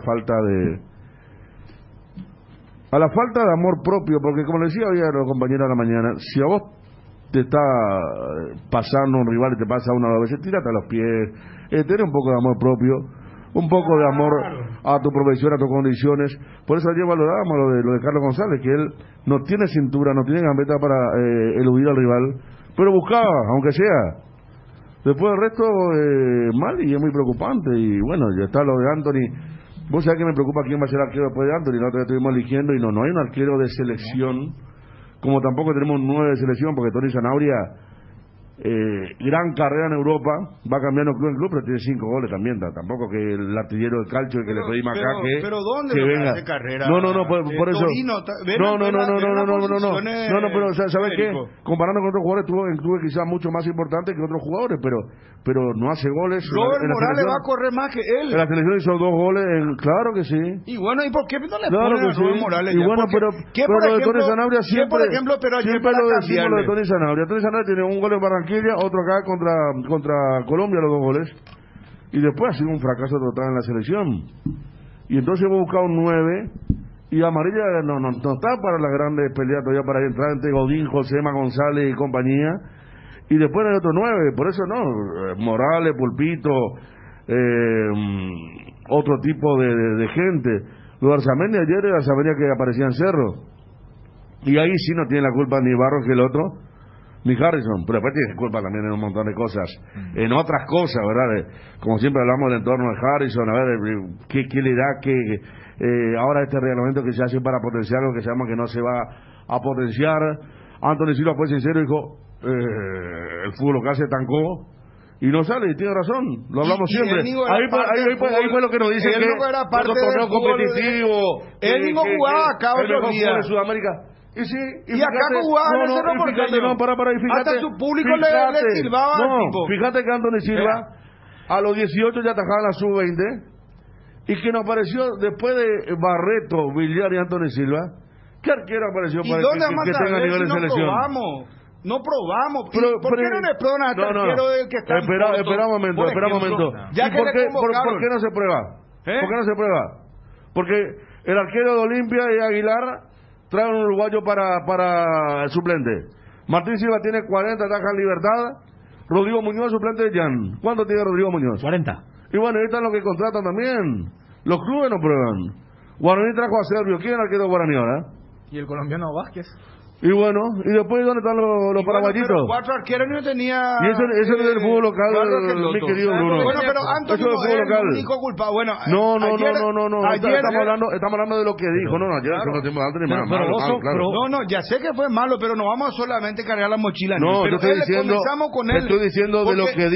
falta de amor propio, porque como le decía hoy a los compañeros de la mañana, si a vos te está pasando un rival y te pasa una o dos veces, tírate a los pies, ten un poco de amor propio, un poco de amor a tu profesión, a tus condiciones. Por eso ayer valorábamos lo de Carlos González, que él no tiene cintura, no tiene gambeta para eludir al rival, pero buscaba, aunque sea. Después del resto, mal, y es muy preocupante. Y bueno, ya está lo de Anthony. Vos sabés que me preocupa quién va a ser arquero después de Anthony. La otra vez estuvimos eligiendo y no hay un arquero de selección, como tampoco tenemos un 9 de selección, porque Tony Sanabria, gran carrera en Europa, va cambiando club en club, pero tiene 5 goles también. Tampoco que el artillero del calcio que le pedimos acá pero ¿dónde que lo venga. hace carrera? No, por eso. Torino, No, pero ¿sabes qué? Comparando con otros jugadores, tuvo en clubes quizás mucho más importantes que otros jugadores, pero no hace goles. Robert en la Morales selección. va a correr más que él. En la selección hizo 2 goles, claro que sí. Y bueno, ¿y por qué no le Claro ponen que a Robert sí. Morales? Y ya? bueno, Porque- ¿qué, por lo de ejemplo, Tony Sanabria qué, siempre, por ejemplo, pero ayer siempre para lo decimos lo de cambiarle? Tony Sanabria. Tony Sanabria tiene un gol en Barranquilla, otro acá contra Colombia, los 2 goles. Y después ha sido un fracaso total en la selección. Y entonces hemos buscado un 9. Y Amarilla no está para las grandes peleas todavía para entrar entre Godín, Josema González y compañía. Y después hay otro 9, por eso no. Morales, Pulpito, otro tipo de gente. Lo de Arzamendi ayer era Arzamendi que aparecía en Cerro. Y ahí sí no tiene la culpa ni Barros que el otro, ni Harrison. Pero después tiene culpa también en un montón de cosas. En otras cosas, ¿verdad? Como siempre hablamos del entorno de Harrison, a ver, ¿qué le da? Ahora este reglamento que se hace para potenciar lo que se llama que no se va a potenciar. Anthony Silva fue sincero y dijo, el fútbol local se estancó. Y no sale, y tiene razón, lo hablamos Y siempre. él mismo era Ahí fue lo que nos dicen él que mismo era parte otro torneo del fútbol competitivo. él mismo jugaba acá el otro mejor día. fútbol de Sudamérica. Y sí, Y acá jugaba en el Cerro Porteño. Para, y fíjate, hasta su público le silbaba al tipo. Fíjate que Anthony Silva a los 18 ya atajaba la sub-20 y que nos apareció después de Barreto, Villar y Anthony Silva. ¿Qué arquero apareció ¿Y para dónde que vamos a tenga saber nivel si de no selección? probamos? No probamos. Pero- ¿Por qué pero- no le prueban a este arquero del que está en Porto, Espera un momento, por espera un ejemplo? momento. Ya ¿Y que por le qué, convocaron. por qué no se prueba? ¿Por qué no se prueba? Porque el arquero de Olimpia y Aguilar trae un uruguayo para el suplente. Martín Silva tiene 40 atajas en libertad. Rodrigo Muñoz, suplente de Jan. ¿Cuánto tiene Rodrigo Muñoz? 40. Y bueno, ahí están los que contratan también. Los clubes no prueban. Guaraní trajo a Servio. ¿Quién es el arquero de Guaraní ahora? Y el colombiano Vázquez. Y bueno, ¿y después dónde están los paraguayitos? Pero 4 arqueros no tenía. Y eso es del fútbol local, mi querido Bruno. Bueno, pero Anthony Eso del no fútbol es local. el único culpable. Bueno, No. ayer- Estamos hablando de lo que dijo. No, ayer Claro. no tenemos Anthony más. Pero vos sos- Claro. No, ya sé que fue malo, pero no vamos a solamente cargar la mochila. No, pero yo estoy él, diciendo, comenzamos con él. estoy diciendo de lo porque- que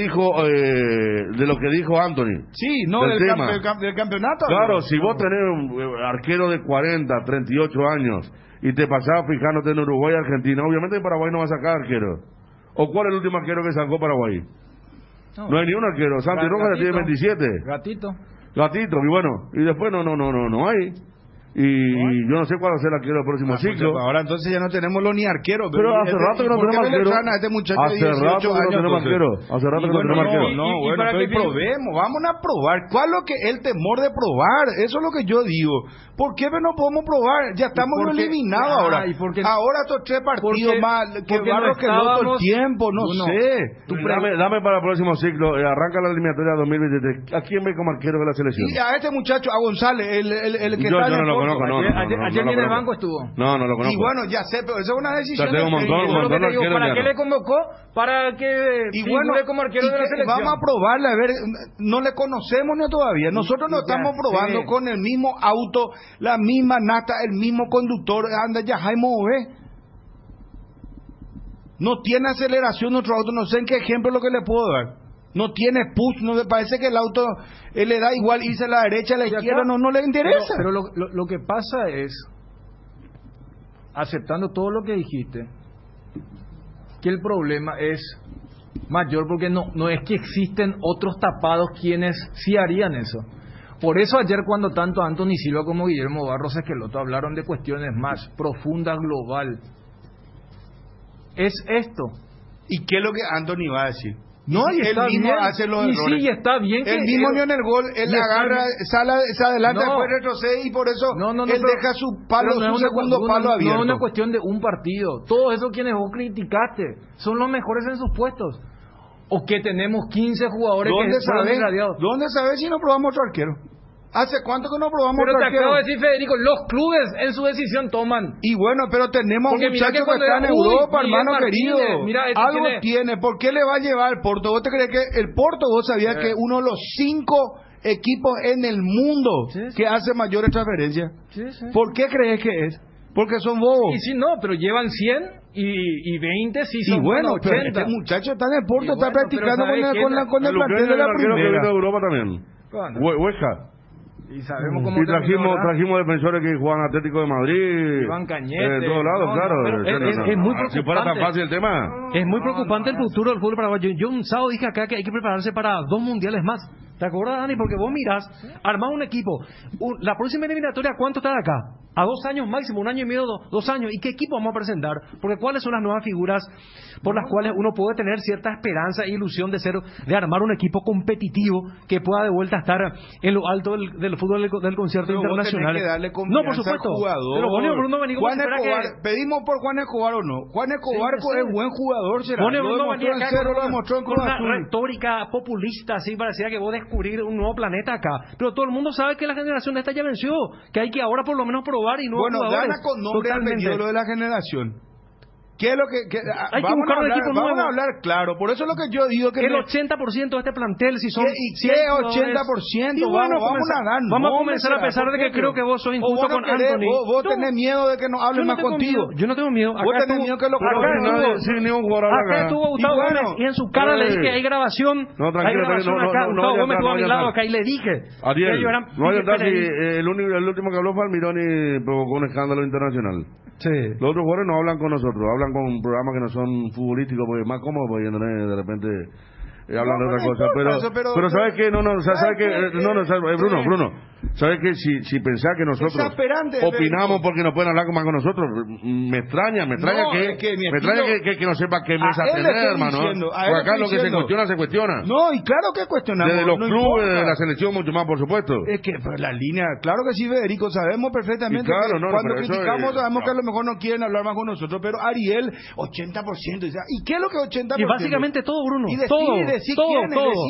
dijo Anthony. Sí, no, del tema. del campeonato. Claro, no. si vos tenés un arquero de 40, 38 años y te pasás fijándote en Uruguay y Argentina, obviamente en Paraguay no va a sacar arquero. ¿O cuál es el último arquero que sacó Paraguay? No hay ni un arquero. Santi Rojas tiene 27. Gatito. Gatito, y bueno, y después no hay. Y yo no sé cuál va a ser el arquero del próximo ciclo. Ahora entonces ya no tenemos los ni arqueros. Pero hace rato que no ¿por qué tenemos le arquero. traen a este muchacho de Hace 18 rato que no años, tenemos entonces? arquero. Hace rato que no tenemos arquero. No, Y bueno, para entonces que probemos, vamos a probar. ¿Cuál es lo que el temor de probar? Eso es lo que yo digo. ¿Por qué no podemos probar? Ya estamos porque- eliminados ahora. y porque- Ahora estos 3 partidos porque- más, que porque no Barros quedó todo el estábamos- tiempo, no Uno. sé. Dame para el próximo ciclo. Arranca la eliminatoria 2023. ¿A quién ve como arquero de la selección? Y a este muchacho, a González, el que Yo está en no el lo fondo, conozco, no. Ayer ni en el banco estuvo. No lo conozco. Y bueno, ya sé, pero eso es una decisión. Tengo un montón de arqueros. ¿Para qué le convocó? Para que figure como arquero de la selección. Vamos a probarle, a ver, no le conocemos ni todavía. Nosotros no estamos probando con el mismo auto, la misma nata, el mismo conductor. Anda ya Jaime Ove. No tiene aceleración nuestro auto, no sé en qué ejemplo es lo que le puedo dar. No tiene push, no le parece que el auto le da igual irse a la derecha, a la izquierda, no le interesa. Pero lo que pasa es, aceptando todo lo que dijiste, que el problema es mayor porque no es que existen otros tapados quienes sí harían eso. Por eso ayer cuando tanto Anthony Silva como Guillermo Barros Esqueloto hablaron de cuestiones más profundas, global, es esto. ¿Y qué es lo que Anthony va a decir? No, y él está mismo bien, hace los errores. Sí, está bien. El mismo ni en el gol, él agarra, se adelanta, después retrocede y por eso él deja su palo, su segundo palo abierto. No es una cuestión de un partido. Todos esos quienes vos criticaste son los mejores en sus puestos. O que tenemos 15 jugadores que fueron irradiados. ¿Dónde sabes si no probamos otro arquero? ¿Hace cuánto que no probamos otro arquero? Pero te acabo de decir, Federico, los clubes en su decisión toman. Y bueno, pero tenemos muchachos que están en Europa, hermano querido. Algo tiene. ¿Por qué le va a llevar el Porto? ¿Vos te crees que el Porto, vos sabías que uno de los 5 equipos en el mundo que hace mayores transferencias? ¿Por qué crees que es? Porque son bobos. Y si no, pero llevan 100 y 20 sí son 80. Y bueno, pero este muchacho está en el Porto, está practicando con el plantel de la primera. De Europa también. Huesca. Y sabemos cómo trajimos defensores que juegan Atlético de Madrid, Iván Cañete, de todos lados, claro. Es muy preocupante. Si fuera tan fácil el tema. Es muy preocupante el futuro del fútbol paraguayo. Yo un sábado dije acá que hay que prepararse para 2 mundiales más. ¿Te acuerdas, Dani? Porque vos mirás, armás un equipo. La próxima eliminatoria, ¿cuánto está de acá? A 2 años máximo, 1 año y medio, 2 años. ¿Y qué equipo vamos a presentar? Porque ¿cuáles son las nuevas figuras por las cuales uno puede tener cierta esperanza e ilusión de armar un equipo competitivo que pueda de vuelta estar en lo alto del fútbol del concierto internacional? Que darle confianza, no, por supuesto. Al jugador. Pero Bonio Bruno venía como pedimos por Juan Escobar o no. Juan Escobar es buen jugador, será. Bonio Bruno venía acá lo demostró en con una retórica populista, así parecía que vos descubrir un nuevo planeta acá. Pero todo el mundo sabe que la generación de esta ya venció, que hay que ahora por lo menos probar y nuevos jugadores. Bueno, gana con nombre y apellido lo de la generación. ¿Qué es lo que hay que buscar un equipo nuevo? Vamos a hablar claro, por eso es lo que yo digo que el 80% de este plantel, si son ¿Y qué 80%? Y bueno, vamos a comenzar a pesar de que creo que vos sos injusto con Anthony. Vos tenés miedo de que no hablen más contigo. Yo no tengo miedo. Vos tenés miedo que lo acá estuvo Gustavo Gómez y en su cara le dije que hay grabación. No, tranquilo, Gustavo Gómez estuvo a mi lado acá y le dije. Ariel, no hay si el último que habló fue Almirón y provocó un escándalo internacional. Sí. Los otros jugadores no hablan con nosotros, hablan con programas que no son futbolísticos, porque es más cómodo, porque de repente hablan de otra cosa. Pero ¿sabes qué? ¿Sabes qué? Bruno, ¿sabes qué? Si pensás que nosotros opinamos porque no pueden hablar más con nosotros, me extraña que no sepa qué mesa tener, hermano. Porque acá lo que se cuestiona, se cuestiona. No, y claro que cuestionamos. Desde los clubes, de la selección, mucho más, por supuesto. Es que la línea, claro que sí, Federico, sabemos perfectamente que cuando criticamos sabemos que a lo mejor no quieren hablar más con nosotros, pero Ariel, 80%. ¿Y qué es lo que 80%? Y básicamente todo, Bruno. Y todo.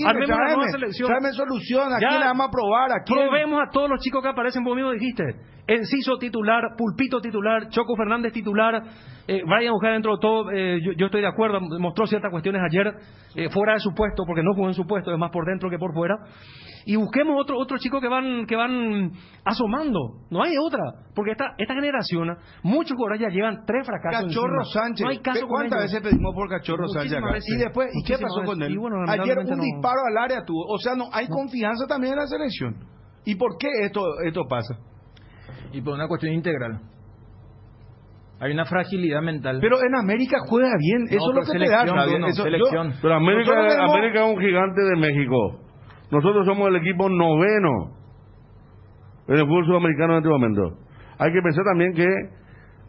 Armemos una nueva selección. Tráeme solución, ¿a quién le vamos a probar? ¿A quién? Probemos a todos los chicos que aparecen, vos mismo dijiste. Enciso titular, Pulpito titular, Choco Fernández titular, Brian Ojeda dentro de todo, yo estoy de acuerdo, mostró ciertas cuestiones ayer fuera de su puesto, porque no jugó en su puesto, es más por dentro que por fuera. Y busquemos otro chico que van asomando, no hay otra, porque esta generación, muchos jugadores ya llevan 3 fracasos. Cachorro encima. Sánchez, no hay caso ¿cuántas veces pedimos por Cachorro Sánchez acá? Y después, ¿y qué pasó con él? Bueno, ayer un disparo al área tuvo, o sea, no hay confianza también en la selección. ¿Y por qué esto pasa? Y por una cuestión integral. Hay una fragilidad mental. Pero en América juega bien, eso es lo que te da. Selección. Pero América es un gigante de México. Nosotros somos el equipo 9º en el fútbol sudamericano en este momento. Hay que pensar también que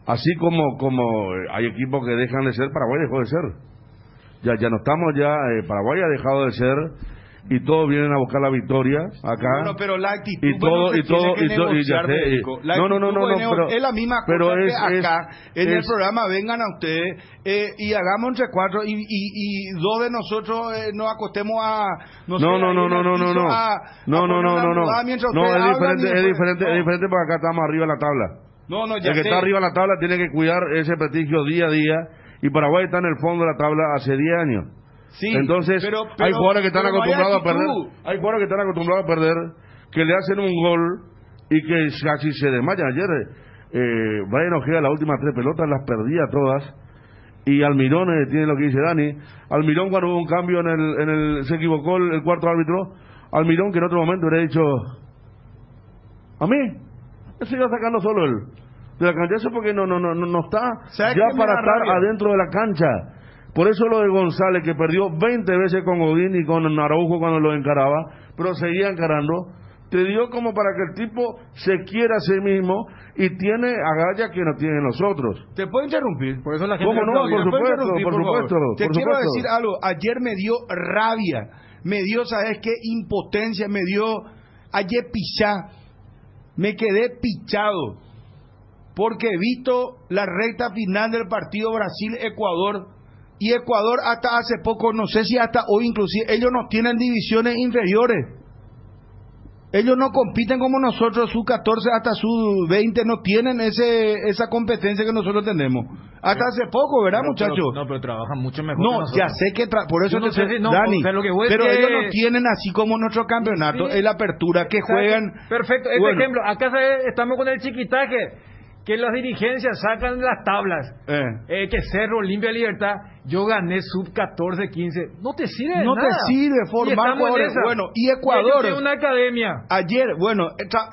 así como hay equipos que dejan de ser, Paraguay dejó de ser. Ya no estamos, Paraguay ha dejado de ser y todos vienen a buscar la victoria acá. Bueno, pero la actitud y todo se y todo tiene que y todo y ya negociar, sé, Federico. La no, actitud pero es la misma pero cosa que acá en el es- programa vengan a ustedes y hagamos entre cuatro y dos de nosotros nos acostemos a no sé, no, ahí en el piso a no, poner una almohada mientras no, ustedes es hablan diferente, y es después- diferente, no. es diferente porque acá estamos arriba de la tabla. No, ya El que sé. está arriba de la tabla tiene que cuidar ese prestigio día a día, y Paraguay está en el fondo de la tabla hace 10 años. Sí, Entonces, pero hay jugadores que están pero no hay acostumbrados a perder, actitud. hay jugadores que están acostumbrados a perder, que le hacen un gol y que casi se desmayan. Ayer, Brian Ojeda, las últimas 3 pelotas las perdía todas, y Almirón tiene lo que dice Dani. Almirón, cuando hubo un cambio se equivocó el cuarto árbitro. Almirón, que en otro momento hubiera dicho, a mí, eso iba sacando solo él de la cancha, eso porque no está ¿Sabes ya qué me para da estar rabia? adentro de la cancha. Por eso lo de González, que perdió 20 veces con Godín y con Araujo cuando lo encaraba, pero seguía encarando, te dio como para que el tipo se quiera a sí mismo y tiene agallas que no tienen los otros. ¿Te puedo interrumpir? Por eso la gente ¿Cómo no? aplaudirá. Por ¿Te puedo supuesto, interrumpir, por favor? supuesto, Te por quiero supuesto. decir algo. Ayer me dio rabia. Me dio, ¿sabes qué? Impotencia. Me dio ayer pichá. Me quedé pichado. Porque he visto la recta final del partido Brasil-Ecuador. Y Ecuador hasta hace poco, no sé si hasta hoy inclusive, ellos no tienen divisiones inferiores. Ellos no compiten como nosotros, su 14 hasta su 20 no tienen esa competencia que nosotros tenemos. Hasta hace poco, ¿verdad, muchachos? No, pero trabajan mucho mejor que No, nosotros. ya sé que por eso Yo no te sé si- no, Dani, o sea, lo que voy es pero que- ellos no tienen así como nuestro campeonato, Sí. es la apertura que juegan. Perfecto. Este Bueno. ejemplo, acá estamos con el chiquitaje, que las dirigencias sacan las tablas. Que Cerro, Olimpia, Libertad, yo gané sub 14, 15. No te sirve de No nada. te sirve Y formar estamos en jugadores. esa. Bueno, y ellos Ecuador. tienen una academia. Ayer, bueno,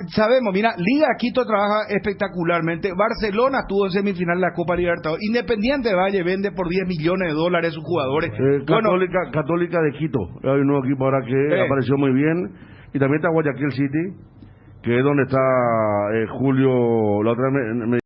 sabemos, mira, Liga Quito trabaja espectacularmente. Barcelona tuvo en semifinal la Copa Libertadores. Independiente Valle vende por $10 millones sus jugadores. Bueno, Católica de Quito, hay un nuevo equipo ahora que apareció muy bien, y también está Guayaquil City, que es donde está Julio, la otra vez me